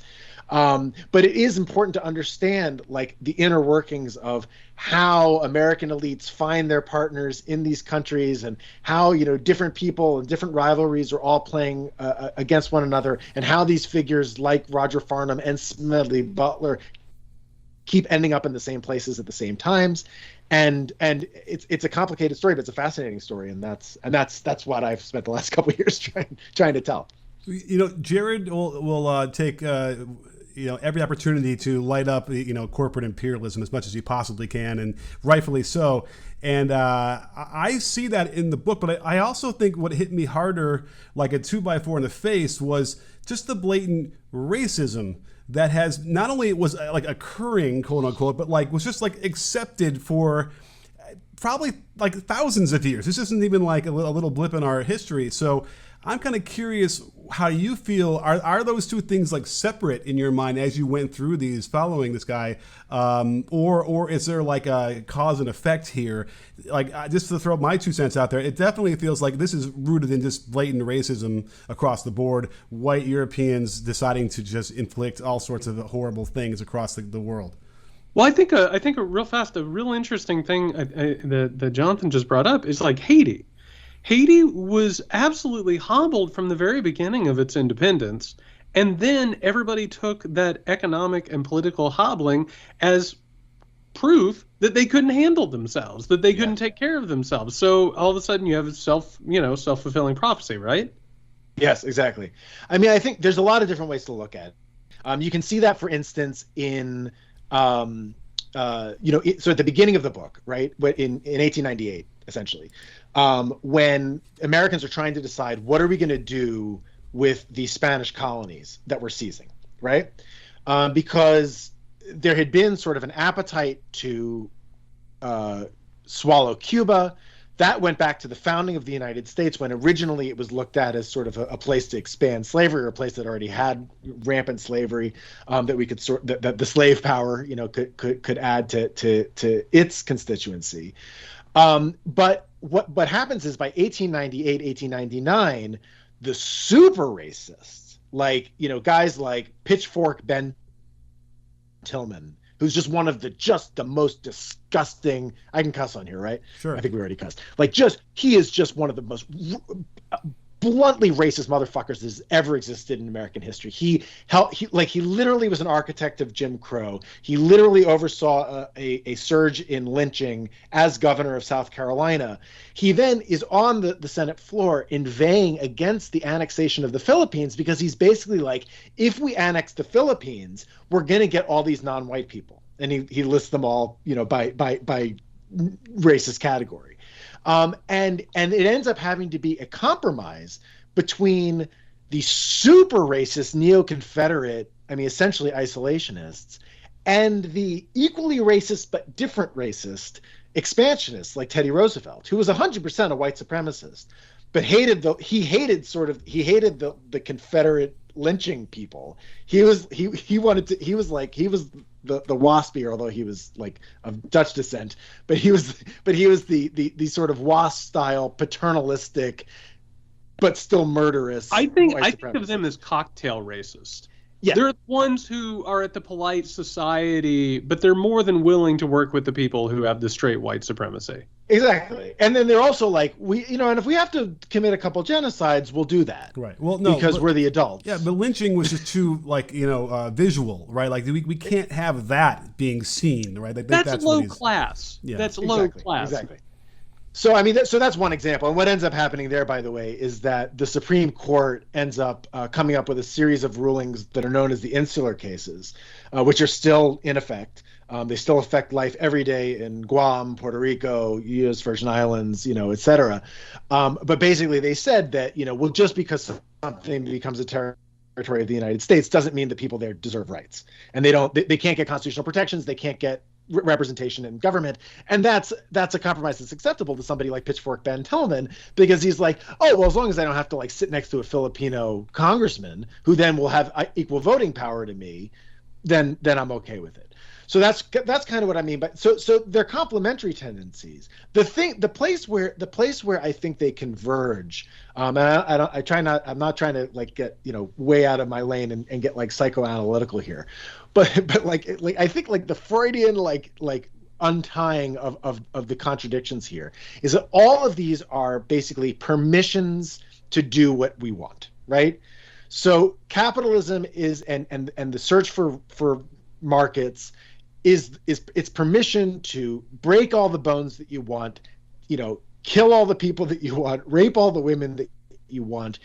But it is important to understand, like, the inner workings of how American elites find their partners in these countries, and how, different people and different rivalries are all playing against one another, and how these figures like Roger Farnham and Smedley Butler keep ending up in the same places at the same times. And it's a complicated story, but it's a fascinating story, and that's what I've spent the last couple of years trying to tell. Jared will take every opportunity to light up corporate imperialism as much as he possibly can, and rightfully so. And I see that in the book, but I also think what hit me harder, like a 2x4 in the face, was just the blatant racism that has not only was like occurring, quote unquote, but like was just like accepted for probably like thousands of years. This isn't even like a little blip in our history. So I'm kind of curious how you feel. Are those two things like separate in your mind as you went through these, following this guy, or is there like a cause and effect here? Like, just to throw my 2 cents out there, it definitely feels like this is rooted in just blatant racism across the board. White Europeans deciding to just inflict all sorts of horrible things across the world. Well, I think a real interesting thing that Jonathan just brought up is like Haiti. Haiti was absolutely hobbled from the very beginning of its independence, and then everybody took that economic and political hobbling as proof that they couldn't handle themselves, that they couldn't take care of themselves. So all of a sudden you have self-fulfilling prophecy, right? Yes, exactly. I mean, I think there's a lot of different ways to look at it. You can see that, for instance, in so at the beginning of the book, right, in 1898, essentially, when Americans are trying to decide what are we going to do with the Spanish colonies that we're seizing, right? Because there had been sort of an appetite to swallow Cuba. That went back to the founding of the United States, when originally it was looked at as sort of a place to expand slavery, or a place that already had rampant slavery, that we could that the slave power, could add to its constituency. But what happens is, by 1898, 1899, the super racists, like, guys like Pitchfork Ben Tillman, who's just one of the most disgusting, I can cuss on here, right? Sure. I think we already cussed. He is just one of the most bluntly racist motherfuckers that's ever existed in American history. He literally was an architect of Jim Crow. He literally oversaw a surge in lynching as governor of South Carolina. He then is on the Senate floor inveighing against the annexation of the Philippines, because he's basically like, if we annex the Philippines, we're going to get all these non-white people. And he lists them all, by racist category. And it ends up having to be a compromise between the super racist neo-Confederate, essentially isolationists, and the equally racist but different racist expansionists like Teddy Roosevelt, who was 100% a white supremacist, but hated the Confederate lynching people. He was the waspier, although he was like of Dutch descent, but he was the sort of WASP style paternalistic but still murderous. I think of them as cocktail racist. Yeah. They're the ones who are at the polite society, but they're more than willing to work with the people who have the straight white supremacy. Exactly. And then they're also like, and if we have to commit a couple genocides, we'll do that. Right. Well, no, because we're the adults. Yeah, but lynching was just too visual, right? Like we can't have that being seen, right? That's low class. Yeah. That's low class. Exactly. So so that's one example. And what ends up happening there, by the way, is that the Supreme Court ends up coming up with a series of rulings that are known as the Insular Cases, which are still in effect. They still affect life every day in Guam, Puerto Rico, U.S. Virgin Islands, et cetera. But basically, they said that well, just because something becomes a territory of the United States doesn't mean that people there deserve rights, and they can't get constitutional protections, they can't get representation in government, and that's a compromise that's acceptable to somebody like Pitchfork Ben Tillman, because he's like, oh well, as long as I don't have to sit next to a Filipino congressman who then will have equal voting power to me, then I'm okay with it. So that's kind of what I mean. But so they're complementary tendencies. The place where I think they converge, and I'm not trying to get way out of my lane and get psychoanalytical here, but I think the Freudian untying of the contradictions here is that all of these are basically permissions to do what we want, right? So capitalism is and the search for markets is it's permission to break all the bones that you want, kill all the people that you want, rape all the women that you want,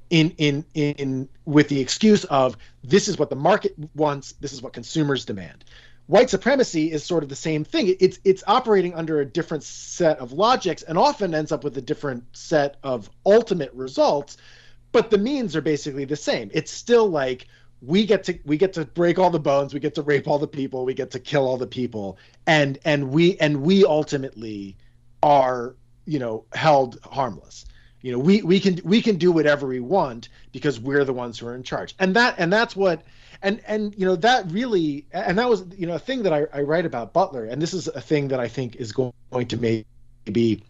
in with the excuse of this is what the market wants, this is what consumers demand. White supremacy is sort of the same thing. It's operating under a different set of logics and often ends up with a different set of ultimate results, but the means are basically the same. It's still we get to break all the bones, we get to rape all the people, we get to kill all the people, and we ultimately are held harmless. We can do whatever we want because we're the ones who are in charge, and that's what that really, and that was a thing that I write about Butler, and this is a thing that I think is going to maybe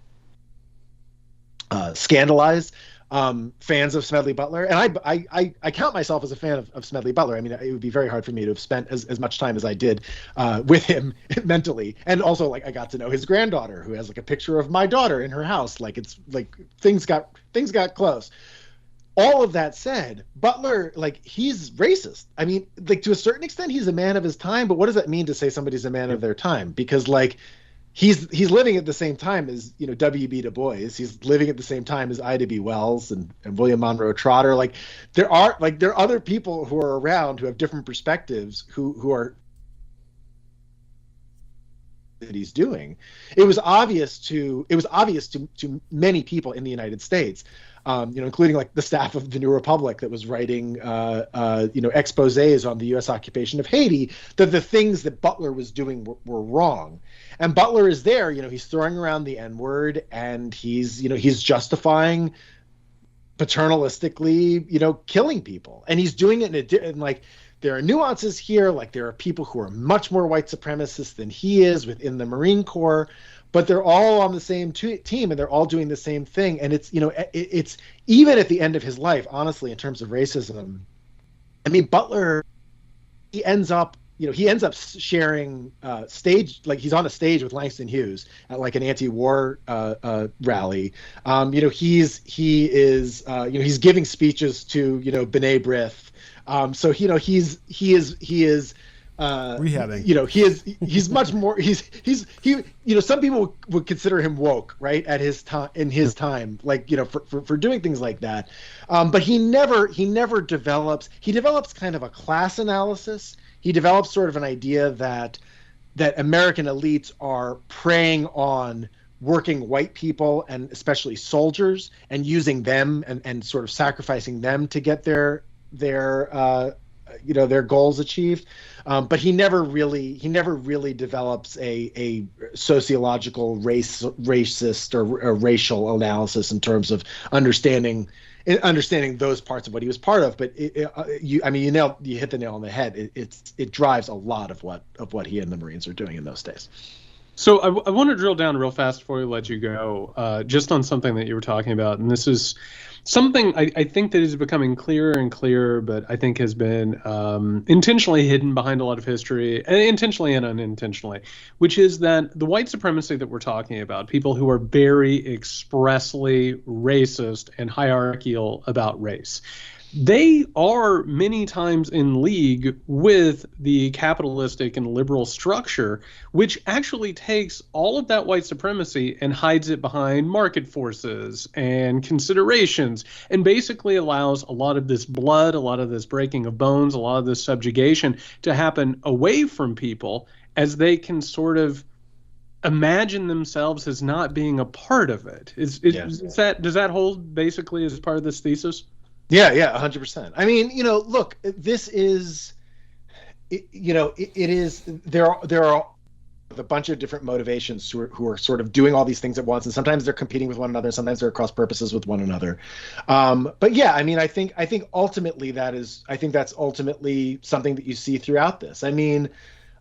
scandalize fans of Smedley Butler, and I count myself as a fan of Smedley Butler. It would be very hard for me to have spent as much time as I did with him mentally, and also I got to know his granddaughter, who has a picture of my daughter in her house. Things got close. All of that said, Butler, he's racist. To a certain extent, he's a man of his time. But what does that mean to say somebody's a man of their time? Because he's living at the same time as W.B. Du Bois. He's living at the same time as Ida B. Wells and William Monroe Trotter. There are other people who are around who have different perspectives who are that he's doing. It was obvious to many people in the United States, including the staff of the New Republic that was writing exposés on the U.S. occupation of Haiti, that the things that Butler was doing were wrong. And Butler is there, he's throwing around the N-word, and he's justifying paternalistically, killing people. And he's doing it in there are nuances here. There are people who are much more white supremacists than he is within the Marine Corps, but they're all on the same team, and they're all doing the same thing. And it's, it's even at the end of his life, honestly, in terms of racism, Butler, he ends up he ends up sharing stage, like he's on a stage with Langston Hughes at like an anti-war rally. He's giving speeches to B'nai B'rith. So he is rehabbing. He's much more. Some people would consider him woke, right, at his time, in his time, like for doing things like that. But he never develops. He develops kind of a class analysis. He develops sort of an idea that American elites are preying on working white people and especially soldiers, and using them and sort of sacrificing them to get their goals achieved. But he never really develops a sociological racist or racial analysis in terms of understanding those parts of what he was part of. But you hit the nail on the head. It drives a lot of what he and the Marines are doing in those days. So I want to drill down real fast before we let you go, just on something that you were talking about, and this is something I think that is becoming clearer and clearer, but I think has been intentionally hidden behind a lot of history, intentionally and unintentionally, which is that the white supremacy that we're talking about, people who are very expressly racist and hierarchical about race, they are many times in league with the capitalistic and liberal structure, which actually takes all of that white supremacy and hides it behind market forces and considerations, and basically allows a lot of this blood, a lot of this breaking of bones, a lot of this subjugation to happen away from people, as they can sort of imagine themselves as not being a part of it. Does that hold basically as part of this thesis? Yeah, 100%. I mean, look, this is, it is, there are a bunch of different motivations who are sort of doing all these things at once, and sometimes they're competing with one another, sometimes they're cross purposes with one another. But yeah, I mean, I think ultimately that's ultimately something that you see throughout this. I mean,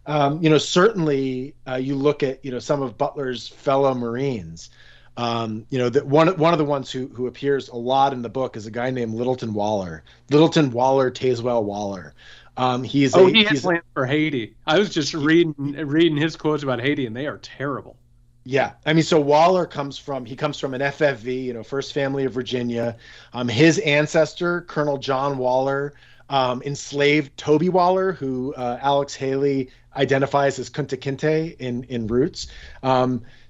certainly you look at, some of Butler's fellow Marines. That one of the ones who appears a lot in the book is a guy named Littleton Waller Tazewell Waller. He has plans for Haiti. I was just reading his quotes about Haiti, and they are terrible. Yeah, I mean, so Waller comes from an FFV, First Family of Virginia. His ancestor, Colonel John Waller, enslaved Toby Waller, who Alex Haley identifies as Kunta Kinte in Roots.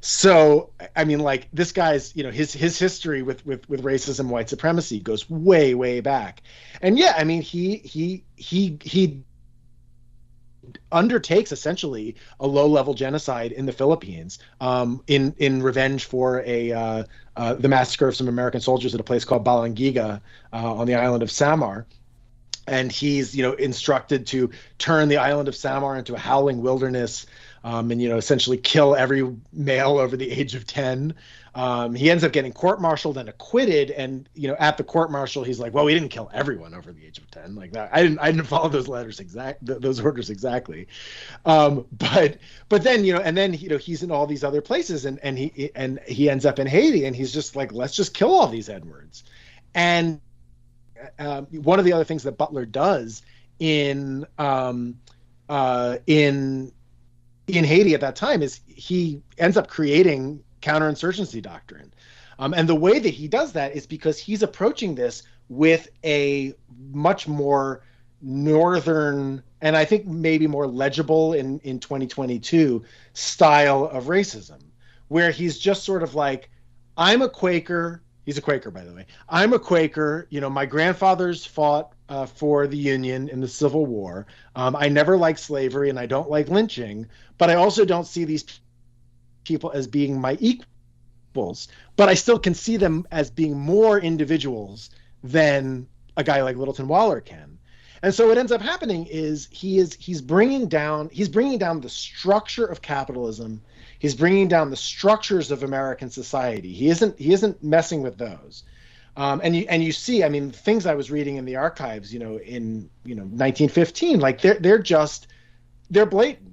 So I mean, like, this guy's, his history with racism, white supremacy goes way, way back. And yeah, I mean, he undertakes essentially a low-level genocide in the Philippines, in revenge for the massacre of some American soldiers at a place called Balangiga on the island of Samar. And he's, instructed to turn the island of Samar into a howling wilderness, and, essentially kill every male over the age of 10. He ends up getting court-martialed and acquitted. And, at the court-martial, he's like, well, we didn't kill everyone over the age of 10. Like that. I didn't follow those orders exactly. But then, and then, he's in all these other places, and he ends up in Haiti, and he's just like, let's just kill all these Edwards. And one of the other things that Butler does in Haiti at that time is he ends up creating counterinsurgency doctrine. And the way that he does that is because he's approaching this with a much more northern, and I think maybe more legible in 2022 style of racism, where he's just sort of like, I'm a Quaker. He's a Quaker, by the way. I'm a Quaker. My grandfathers fought for the Union in the Civil War. I never liked slavery, and I don't like lynching, but I also don't see these people as being my equals. But I still can see them as being more individuals than a guy like Littleton Waller can. And so what ends up happening is he's bringing down the structure of capitalism. He's bringing down the structures of American society. He isn't messing with those. And you see, I mean, things I was reading in the archives, in 1915, like they're blatant,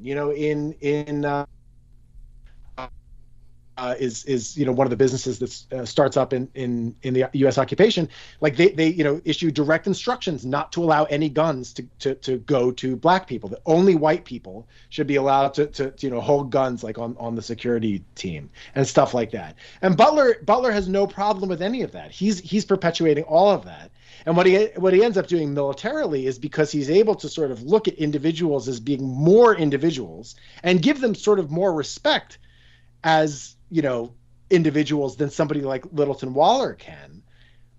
is one of the businesses that starts up in the U.S. occupation. Like they issue direct instructions not to allow any guns to go to black people. That only white people should be allowed to hold guns, like on the security team and stuff like that. And Butler has no problem with any of that. He's perpetuating all of that. And what he ends up doing militarily is, because he's able to sort of look at individuals as being more individuals and give them sort of more respect as individuals than somebody like Littleton Waller can,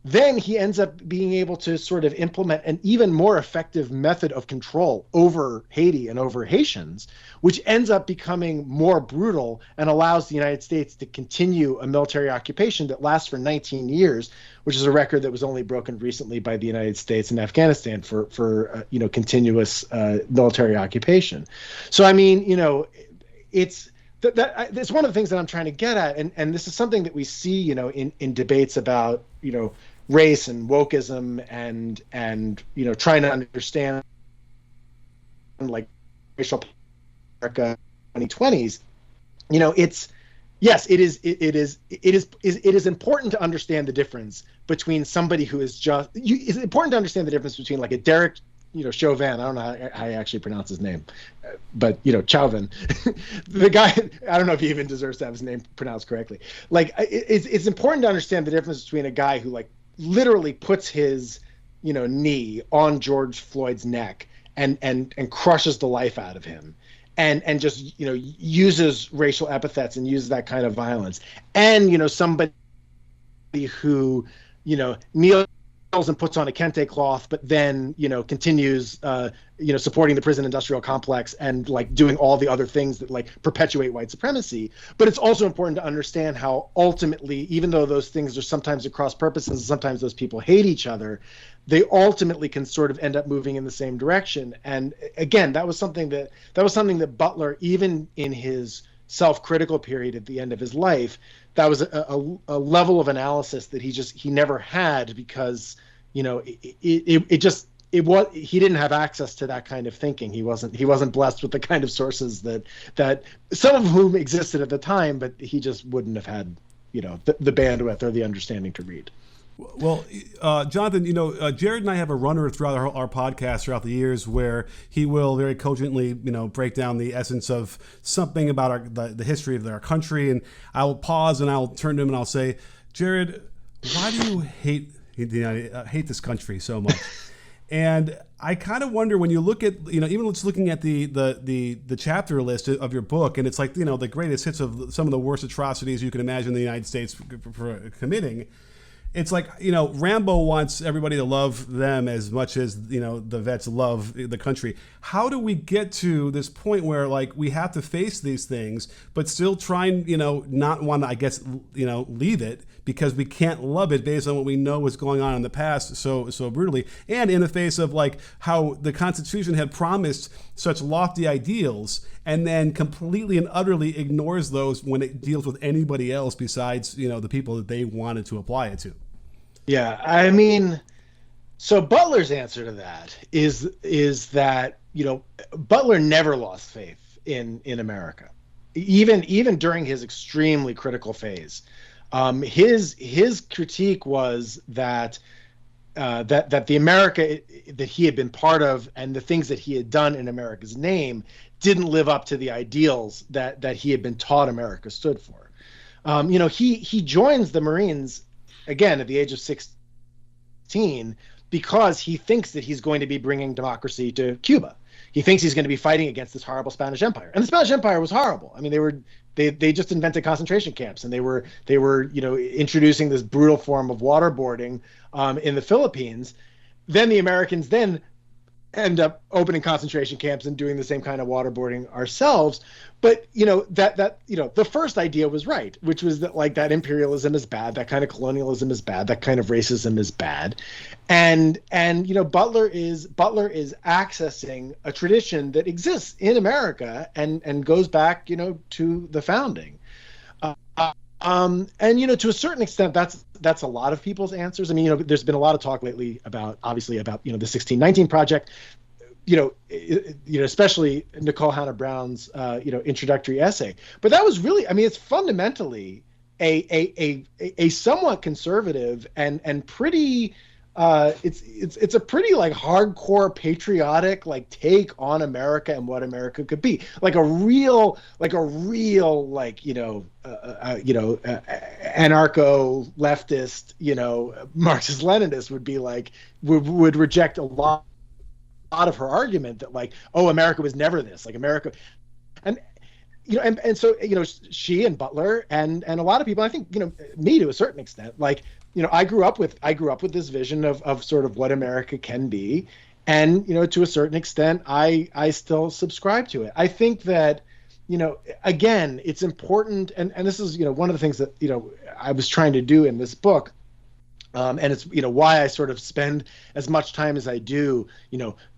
then he ends up being able to sort of implement an even more effective method of control over Haiti and over Haitians, which ends up becoming more brutal and allows the United States to continue a military occupation that lasts for 19 years, which is a record that was only broken recently by the United States and Afghanistan for continuous military occupation. So, I mean, it's that's one of the things that I'm trying to get at, and this is something that we see, in debates about, race and wokeism and trying to understand like racial America 2020s. It is important to understand the difference between somebody who is just. It's important to understand the difference between like a Derek Chauvin, I don't know how I actually pronounce his name, but Chauvin, the guy, I don't know if he even deserves to have his name pronounced correctly. Like it's important to understand the difference between a guy who like literally puts his knee on George Floyd's neck and crushes the life out of him, and just uses racial epithets and uses that kind of violence, and somebody who kneels and puts on a kente cloth, but then continues supporting the prison industrial complex and like doing all the other things that like perpetuate white supremacy. But it's also important to understand how ultimately, even though those things are sometimes at cross purposes, sometimes those people hate each other, they ultimately can sort of end up moving in the same direction. And again, that was something that Butler, even in his self-critical period at the end of his life, that was a level of analysis that he never had, because he didn't have access to that kind of thinking. He wasn't blessed with the kind of sources that some of whom existed at the time, but he just wouldn't have had the bandwidth or the understanding to read. Well, Jonathan, Jared and I have a runner throughout our podcast throughout the years where he will very cogently, break down the essence of something about the history of our country. And I'll pause and I'll turn to him and I'll say, Jared, why do you hate this country so much? And I kind of wonder, when you look at, even just looking at the chapter list of your book, and it's like, the greatest hits of some of the worst atrocities you can imagine the United States for committing. It's like, Rambo wants everybody to love them as much as, the vets love the country. How do we get to this point where, like, we have to face these things, but still try and, not want to, I guess, leave it because we can't love it based on what we know was going on in the past so brutally, and in the face of, like, how the Constitution had promised such lofty ideals and then completely and utterly ignores those when it deals with anybody else besides, the people that they wanted to apply it to. Yeah, I mean, so Butler's answer to that is that Butler never lost faith in America, even during his extremely critical phase. His critique was that the America that he had been part of and the things that he had done in America's name didn't live up to the ideals that he had been taught America stood for. He joins the Marines again at the age of 16 because he thinks that he's going to be bringing democracy to Cuba. He thinks he's going to be fighting against this horrible Spanish Empire, and the Spanish Empire was horrible. I mean, they just invented concentration camps, and they were introducing this brutal form of waterboarding in the Philippines. Then the Americans end up opening concentration camps and doing the same kind of waterboarding ourselves. But the first idea was right, which was that like that imperialism is bad, that kind of colonialism is bad, that kind of racism is bad, and Butler is accessing a tradition that exists in America and goes back to the founding. And to a certain extent, that's a lot of people's answers. I mean, there's been a lot of talk lately about the 1619 Project. especially Nicole Hannah Brown's, introductory essay. But that was really, it's fundamentally a somewhat conservative and pretty, it's a pretty like hardcore patriotic like take on America and what America could be, like a real anarcho leftist, Marxist Leninist would be like would reject a lot of her argument that like, oh, America was never this, like America. And so she and Butler and a lot of people, I think, me to a certain extent, like, I grew up with this vision of sort of what America can be, and to a certain extent I still subscribe to it. I think that again, it's important, and this is one of the things that I was trying to do in this book, and it's why I sort of spend as much time as I do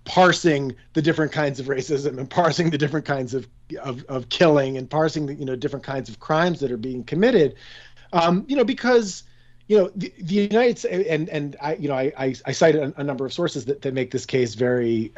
parsing the different kinds of racism and parsing the different kinds of killing and parsing the different kinds of crimes that are being committed, because the United States, and I cite a number of sources that make this case very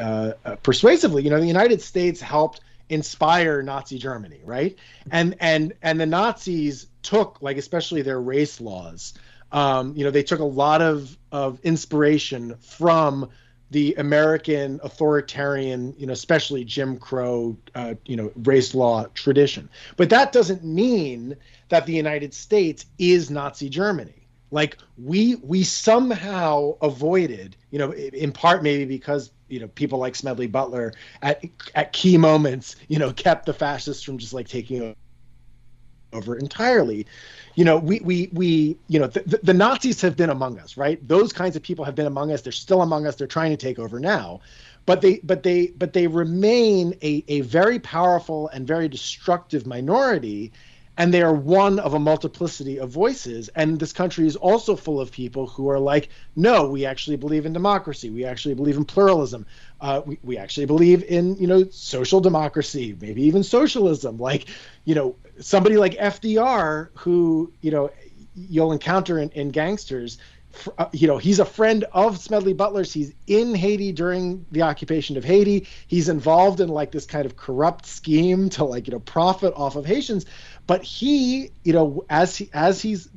persuasively. The United States helped inspire Nazi Germany, right? And the Nazis took, like, especially their race laws, they took a lot of inspiration from the American authoritarian, especially Jim Crow, race law tradition. But that doesn't mean that the United States is Nazi Germany. Like we somehow avoided, in part maybe because people like Smedley Butler at key moments, kept the fascists from just like taking over entirely. The Nazis have been among us, right? Those kinds of people have been among us. They're still among us. They're trying to take over now, but they remain a very powerful and very destructive minority. And they are one of a multiplicity of voices. And this country is also full of people who are like, no, we actually believe in democracy. We actually believe in pluralism. We actually believe in, social democracy, maybe even socialism. Like, somebody like FDR, who, you'll encounter in Gangsters, he's a friend of Smedley Butler's. He's in Haiti during the occupation of Haiti. He's involved in like this kind of corrupt scheme to like, profit off of Haitians. But he, as he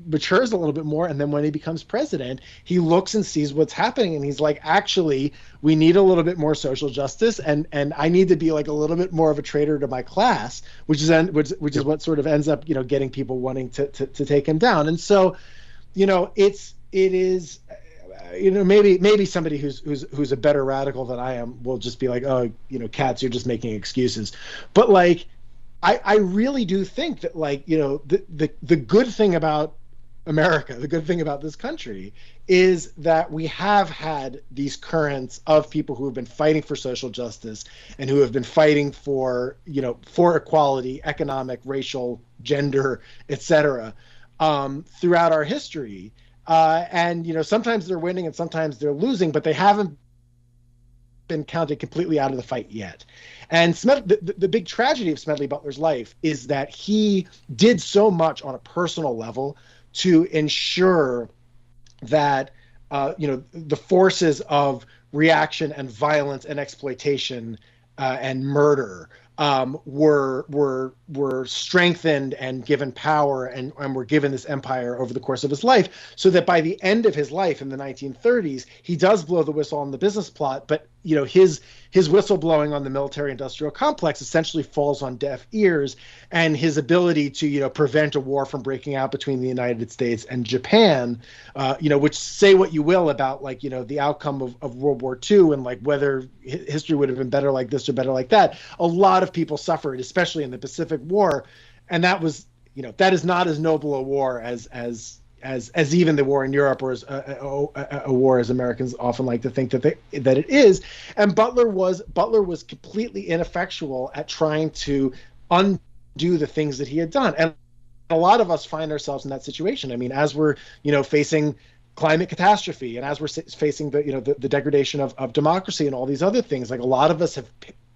matures a little bit more, and then when he becomes president, he looks and sees what's happening, and he's like, actually, we need a little bit more social justice, and I need to be like a little bit more of a traitor to my class, which is what sort of ends up, getting people wanting to take him down. And so, it is, maybe somebody who's a better radical than I am will just be like, oh, Katz, you're just making excuses. But like, I really do think that, like, the good thing about America, the good thing about this country, is that we have had these currents of people who have been fighting for social justice and who have been fighting for equality, economic, racial, gender, etc., throughout our history. And sometimes they're winning and sometimes they're losing, but they haven't been counted completely out of the fight yet. And the big tragedy of Smedley Butler's life is that he did so much on a personal level to ensure that the forces of reaction and violence and exploitation and murder were strengthened and given power and were given this empire over the course of his life, so that by the end of his life in the 1930s, he does blow the whistle on the business plot, but his whistle blowing on the military industrial complex essentially falls on deaf ears, and his ability to prevent a war from breaking out between the United States and Japan, which, say what you will about like the outcome of World War II and like whether history would have been better like this or better like that, a lot of people suffered, especially in the Pacific War, and that was that is not as noble a war as even the war in Europe, or as a war as Americans often like to think that it is. And Butler was completely ineffectual at trying to undo the things that he had done. And a lot of us find ourselves in that situation. I mean, as we're facing climate catastrophe, and as we're facing the degradation of democracy and all these other things, like a lot of us have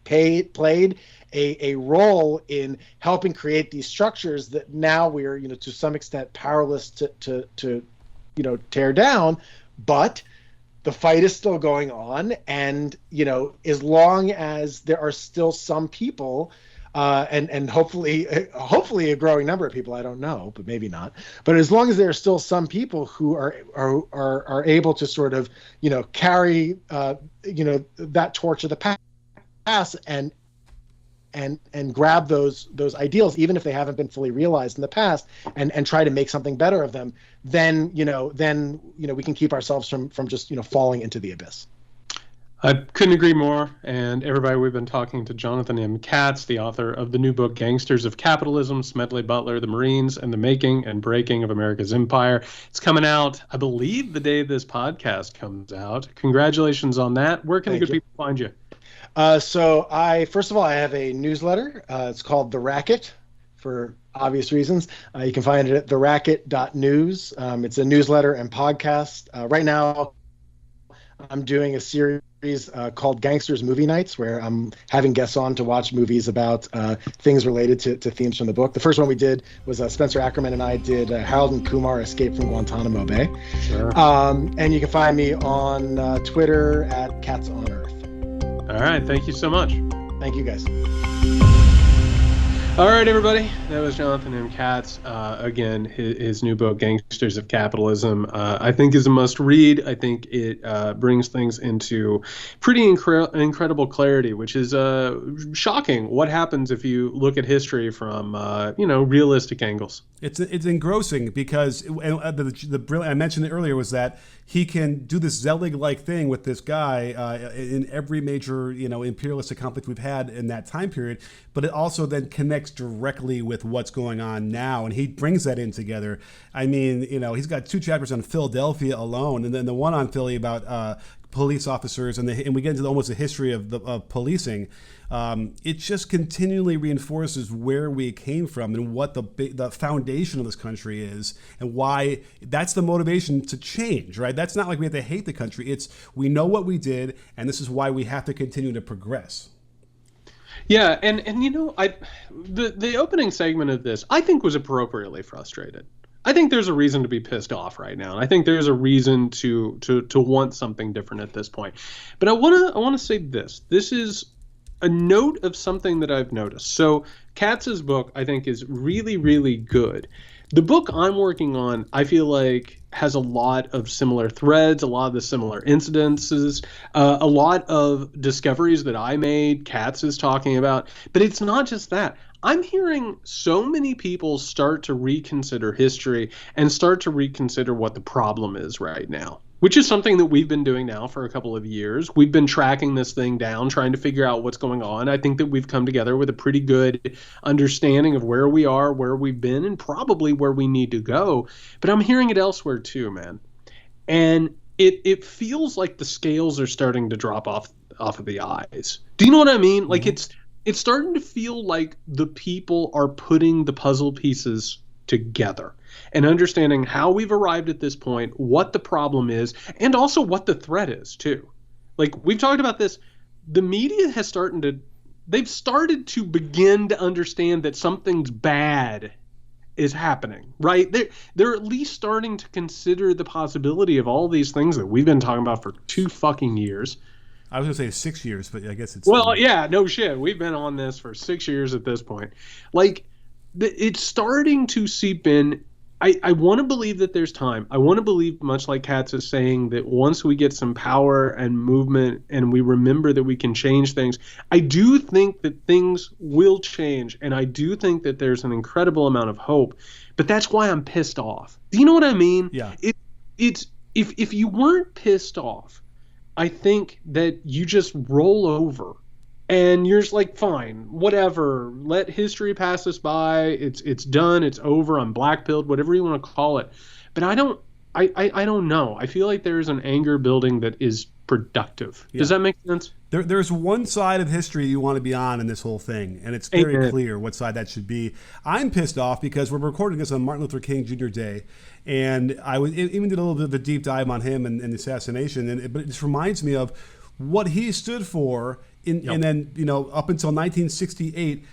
played a role in helping create these structures that now we're to some extent powerless to tear down. But the fight is still going on, and as long as there are still some people, and hopefully a growing number of people, I don't know, but maybe not. But as long as there are still some people who are able to sort of carry that torch of the past and grab those ideals, even if they haven't been fully realized in the past, and try to make something better of them, then we can keep ourselves from just falling into the abyss. I couldn't agree more. And everybody, we've been talking to Jonathan M. Katz, the author of the new book, Gangsters of Capitalism, Smedley Butler, the Marines, and the Making and Breaking of America's Empire. It's coming out, I believe, the day this podcast comes out. Congratulations on that. Where can good people find you? So first of all, I have a newsletter. It's called The Racket, for obvious reasons. You can find it at theracket.news. It's a newsletter and podcast. Right now, I'm doing a series called Gangsters Movie Nights, where I'm having guests on to watch movies about things related to themes from the book. The first one we did was Spencer Ackerman and I did Harold and Kumar Escape from Guantanamo Bay. Sure. And you can find me on Twitter at Katz on Earth. All right. Thank you so much. Thank you, guys. All right, everybody. That was Jonathan M. Katz. Again, his new book, Gangsters of Capitalism, I think is a must-read. I think it brings things into pretty incredible clarity, which is shocking. What happens if you look at history from, realistic angles? It's engrossing because the brilliant, I mentioned it earlier, was that he can do this Zelig-like thing with this guy in every major, imperialistic conflict we've had in that time period, but it also then connects directly with what's going on now, and he brings that in together. I mean, he's got 2 chapters on Philadelphia alone, and then the one on Philly about police officers, and we get into almost the history of policing. It just continually reinforces where we came from and what the foundation of this country is, and why that's the motivation to change, right? That's not like we have to hate the country. It's we know what we did, and this is why we have to continue to progress. Yeah, and the opening segment of this, I think, was appropriately frustrated. I think there's a reason to be pissed off right now, and I think there's a reason to want something different at this point. But I want to say this. This is a note of something that I've noticed. So Katz's book, I think, is really, really good. The book I'm working on, I feel like, has a lot of similar threads, a lot of the similar incidences, a lot of discoveries that I made, Katz is talking about. But it's not just that. I'm hearing so many people start to reconsider history and start to reconsider what the problem is right now, which is something that we've been doing now for a couple of years. We've been tracking this thing down, trying to figure out what's going on. I think that we've come together with a pretty good understanding of where we are, where we've been, and probably where we need to go. But I'm hearing it elsewhere too, man. And it feels like the scales are starting to drop off of the eyes. Do you know what I mean? Mm-hmm. Like it's starting to feel like the people are putting the puzzle pieces together and understanding how we've arrived at this point, what the problem is, and also what the threat is too. Like we've talked about this, the media has they've started to begin to understand that something's bad is happening, right? They're at least starting to consider the possibility of all these things that we've been talking about for 2 fucking years. I was going to say 6 years, but I guess it's... Well, yeah, no shit. We've been on this for 6 years at this point. Like, it's starting to seep in. I want to believe that there's time. I want to believe, much like Katz is saying, that once we get some power and movement and we remember that we can change things, I do think that things will change, and I do think that there's an incredible amount of hope. But that's why I'm pissed off. Do you know what I mean? Yeah. It's if you weren't pissed off, I think that you just roll over and you're just like, fine, whatever, let history pass us by. It's done. It's over. I'm blackpilled, whatever you want to call it. But I don't know. I feel like there's an anger building that is productive. Yeah. Does that make sense? There's one side of history you want to be on in this whole thing, and it's very clear what side that should be. I'm pissed off because we're recording this on Martin Luther King Jr. Day, and I even did a little bit of a deep dive on him and the assassination, but it just reminds me of what he stood for, and then up until 1968.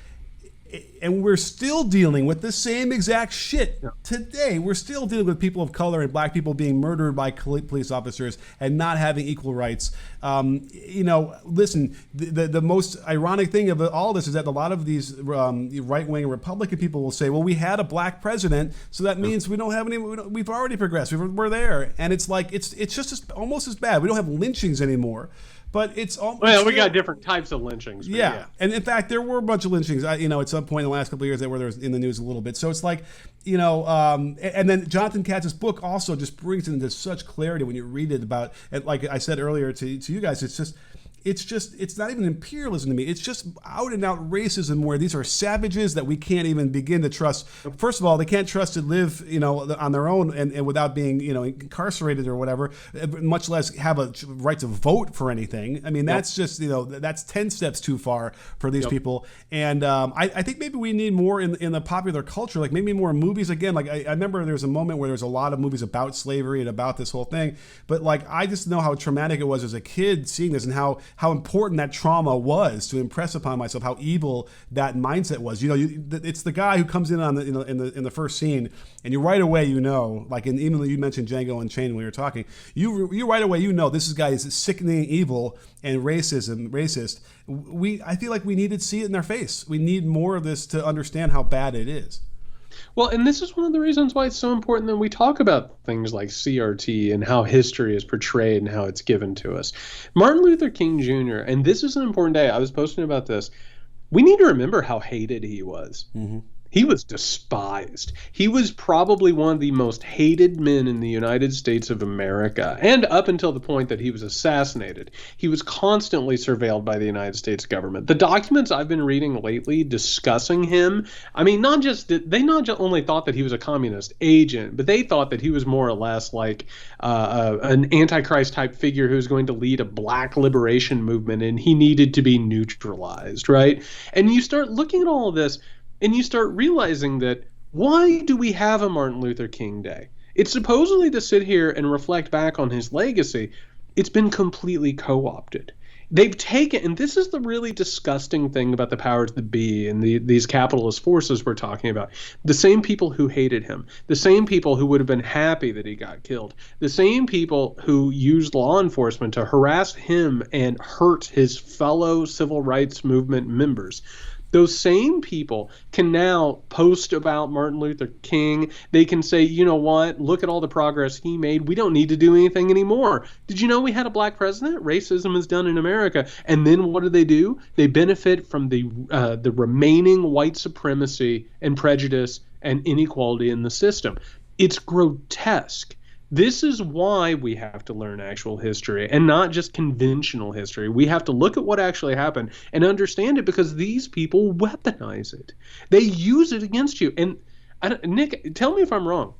And we're still dealing with the same exact shit today. We're still dealing with people of color and black people being murdered by police officers and not having equal rights. Listen, the most ironic thing of all this is that a lot of these right-wing Republican people will say, well, we had a black president, so that means we don't have any, we've already progressed. We're there. And it's like, it's just almost as bad. We don't have lynchings anymore. But it's almost we got different types of lynchings. Yeah, and in fact, there were a bunch of lynchings. At some point in the last couple of years, where there was in the news a little bit. So it's like, and then Jonathan Katz's book also just brings it into such clarity when you read it about. And like I said earlier to you guys, it's not even imperialism to me. It's just out and out racism where these are savages that we can't even begin to trust. First of all, they can't trust to live, on their own and without being, incarcerated or whatever, much less have a right to vote for anything. I mean, that's just, that's 10 steps too far for these people. And I think maybe we need more in the popular culture, like maybe more movies again. Like I remember there was a moment where there was a lot of movies about slavery and about this whole thing. But like, I just know how traumatic it was as a kid seeing this and how important that trauma was to impress upon myself how evil that mindset was. It's the guy who comes in on the in the first scene, and you right away like even though you mentioned Django Unchained when we were talking, you right away this guy is sickening evil and racist. I feel like we need to see it in their face. We need more of this to understand how bad it is. Well, and this is one of the reasons why it's so important that we talk about things like CRT and how history is portrayed and how it's given to us. Martin Luther King Jr., and this is an important day. I was posting about this. We need to remember how hated he was. Mm-hmm. He was despised. He was probably one of the most hated men in the United States of America. And up until the point that he was assassinated, he was constantly surveilled by the United States government. The documents I've been reading lately discussing him, I mean, they not only thought that he was a communist agent, but they thought that he was more or less like an Antichrist type figure who was going to lead a black liberation movement, and he needed to be neutralized, right? And you start looking at all of this, and you start realizing that why do we have a Martin Luther King Day? It's supposedly to sit here and reflect back on his legacy. It's been completely co-opted. They've taken, and this is the really disgusting thing about the powers that be and these capitalist forces we're talking about. The same people who hated him, the same people who would have been happy that he got killed, the same people who used law enforcement to harass him and hurt his fellow civil rights movement members. Those same people can now post about Martin Luther King. They can say, you know what, look at all the progress he made. We don't need to do anything anymore. Did you know we had a black president? Racism is done in America. And then what do? They benefit from the remaining white supremacy and prejudice and inequality in the system. It's grotesque. This is why we have to learn actual history and not just conventional history. We have to look at what actually happened and understand it because these people weaponize it. They use it against you. And Nick, tell me if I'm wrong.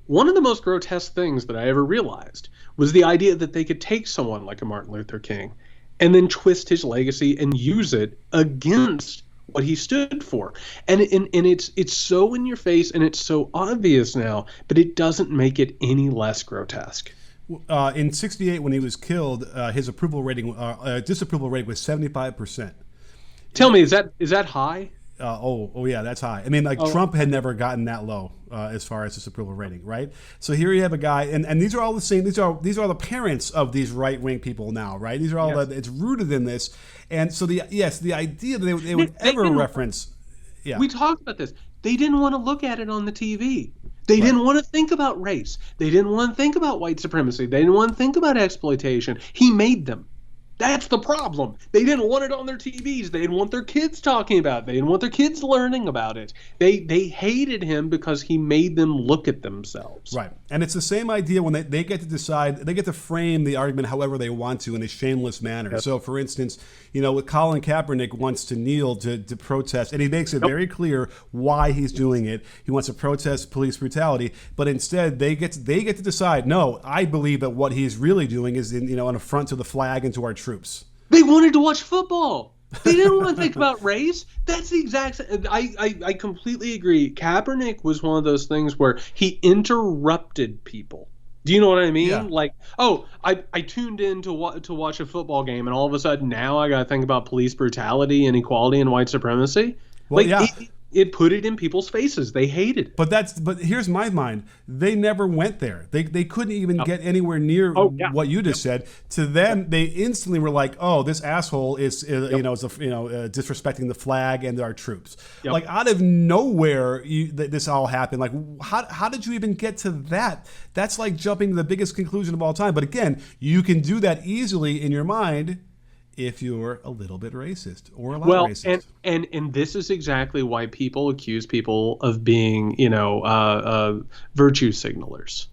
One of the most grotesque things that I ever realized was the idea that they could take someone like a Martin Luther King and then twist his legacy and use it against what he stood for. And it's so in your face and it's so obvious now, but it doesn't make it any less grotesque. In 1968, when he was killed, his disapproval rating was 75%. Tell me, is that high? Oh yeah, that's high. I mean, Trump had never gotten that low as far as disapproval rating, right? So here you have a guy, and these are all the same. These are the parents of these right wing people now, right? These are all it's rooted in this, and so the idea that they would ever reference. Yeah, we talked about this. They didn't want to look at it on the TV. They didn't want to think about race. They didn't want to think about white supremacy. They didn't want to think about exploitation. He made them. That's the problem. They didn't want it on their TVs. They didn't want their kids talking about it. They didn't want their kids learning about it. They hated him because he made them look at themselves. Right. And it's the same idea when they get to decide, they get to frame the argument however they want to in a shameless manner. Yep. So, for instance, with Colin Kaepernick wants to kneel to protest, and he makes it very clear why he's doing it. He wants to protest police brutality, but instead they get to decide, no, I believe that what he's really doing is an affront to the flag and to our troops. They wanted to watch football. They didn't want to think about race. That's the exact same. I completely agree. Kaepernick was one of those things where he interrupted people. Do you know what I mean? Yeah. Like, I tuned in to watch a football game, and all of a sudden now I got to think about police brutality, inequality, and white supremacy. Well, yeah. It put it in people's faces. They hated it. But here's my mind. They never went there. They couldn't even get anywhere near what you just said. To them, they instantly were like, "Oh, this asshole is disrespecting the flag and our troops." Like out of nowhere, this all happened. Like how did you even get to that? That's like jumping to the biggest conclusion of all time. But again, you can do that easily in your mind if you're a little bit racist or a lot racist. And this is exactly why people accuse people of being, virtue signalers,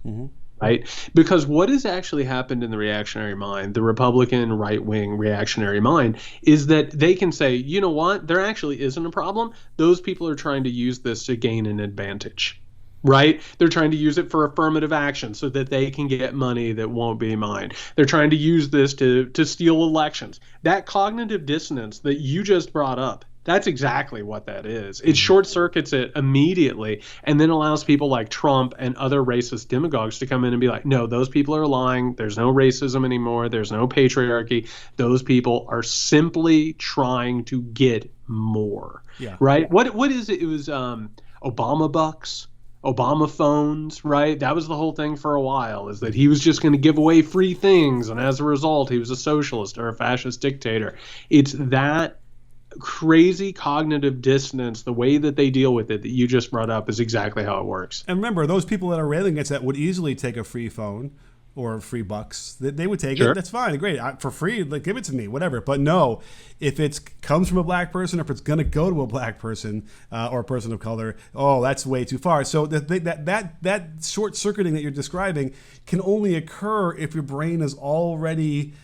right? Because what has actually happened in the reactionary mind, the Republican right-wing reactionary mind, is that they can say, you know what, there actually isn't a problem. Those people are trying to use this to gain an advantage. Right? They're trying to use it for affirmative action so that they can get money that won't be mine. They're trying to use this to steal elections. That cognitive dissonance that you just brought up, that's exactly what that is. It short circuits it immediately and then allows people like Trump and other racist demagogues to come in and be like, no, those people are lying. There's no racism anymore. There's no patriarchy. Those people are simply trying to get more. Yeah. Right? What is it? It was Obama bucks. Obama phones, right? That was the whole thing for a while, is that he was just going to give away free things, and as a result, he was a socialist or a fascist dictator. It's that crazy cognitive dissonance, the way that they deal with it that you just brought up is exactly how it works. And remember, those people that are railing against that would easily take a free phone or free bucks. They would take it. That's fine. Great. For free, like, give it to me, whatever. But no, if it comes from a black person, or if it's going to go to a black person or a person of color, that's way too far. So that short-circuiting that you're describing can only occur if your brain is already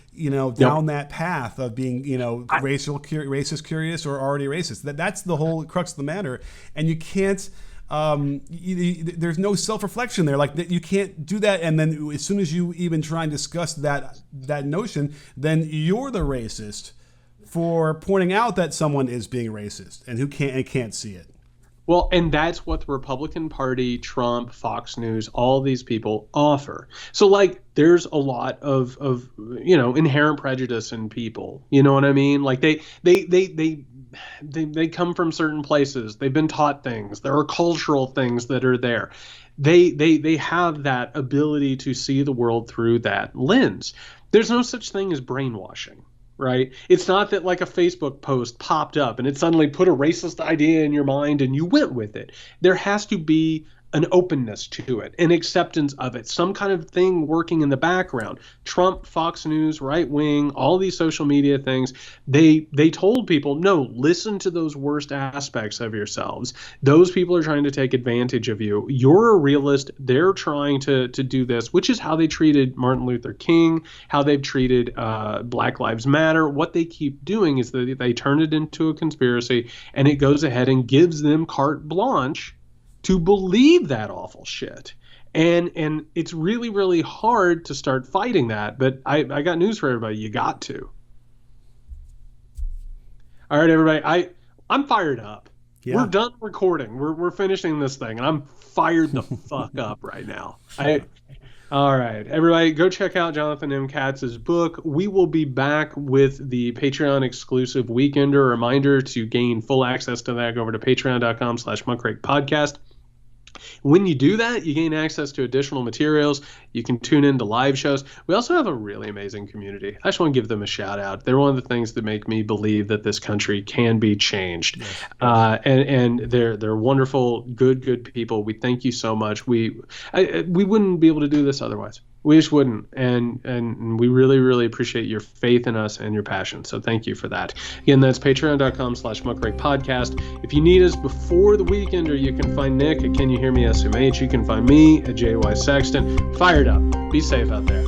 down that path of being, racist curious or already racist. That's the whole crux of the matter. And you can't, there's no self-reflection there. Like, you can't do that. And then as soon as you even try and discuss that notion, then you're the racist for pointing out that someone is being racist and who can't see it. Well, and that's what the Republican Party, Trump, Fox News, all these people offer. So, like, there's a lot of inherent prejudice in people. You know what I mean? Like, they come from certain places. They've been taught things. There are cultural things that are there. They have that ability to see the world through that lens. There's no such thing as brainwashing. Right? It's not that like a Facebook post popped up and it suddenly put a racist idea in your mind and you went with it. There has to be an openness to it, an acceptance of it, some kind of thing working in the background. Trump, Fox News, right wing, all these social media things, they told people, no, listen to those worst aspects of yourselves. Those people are trying to take advantage of you. You're a realist. They're trying to do this, which is how they treated Martin Luther King, how they've treated Black Lives Matter. What they keep doing is that they turn it into a conspiracy, and it goes ahead and gives them carte blanche to believe that awful shit. And it's really, really hard to start fighting that. But I got news for everybody. You got to. All right, everybody. I'm fired up. Yeah. We're done recording. We're finishing this thing, and I'm fired the fuck up right now. All right, everybody, go check out Jonathan M. Katz's book. We will be back with the Patreon exclusive Weekender. Reminder to gain full access to that, go over to patreon.com/muckrakepodcast. When you do that, you gain access to additional materials. You can tune into live shows. We also have a really amazing community. I just want to give them a shout out. They're one of the things that make me believe that this country can be changed. Yes. And they're wonderful, good people. We thank you so much. We wouldn't be able to do this otherwise. We just wouldn't. And we really, really appreciate your faith in us and your passion. So thank you for that. Again, that's patreon.com/muckrakepodcast. If you need us before the Weekender, you can find Nick at Can You Hear Me SMH. You can find me at JY Sexton. Fired up. Be safe out there.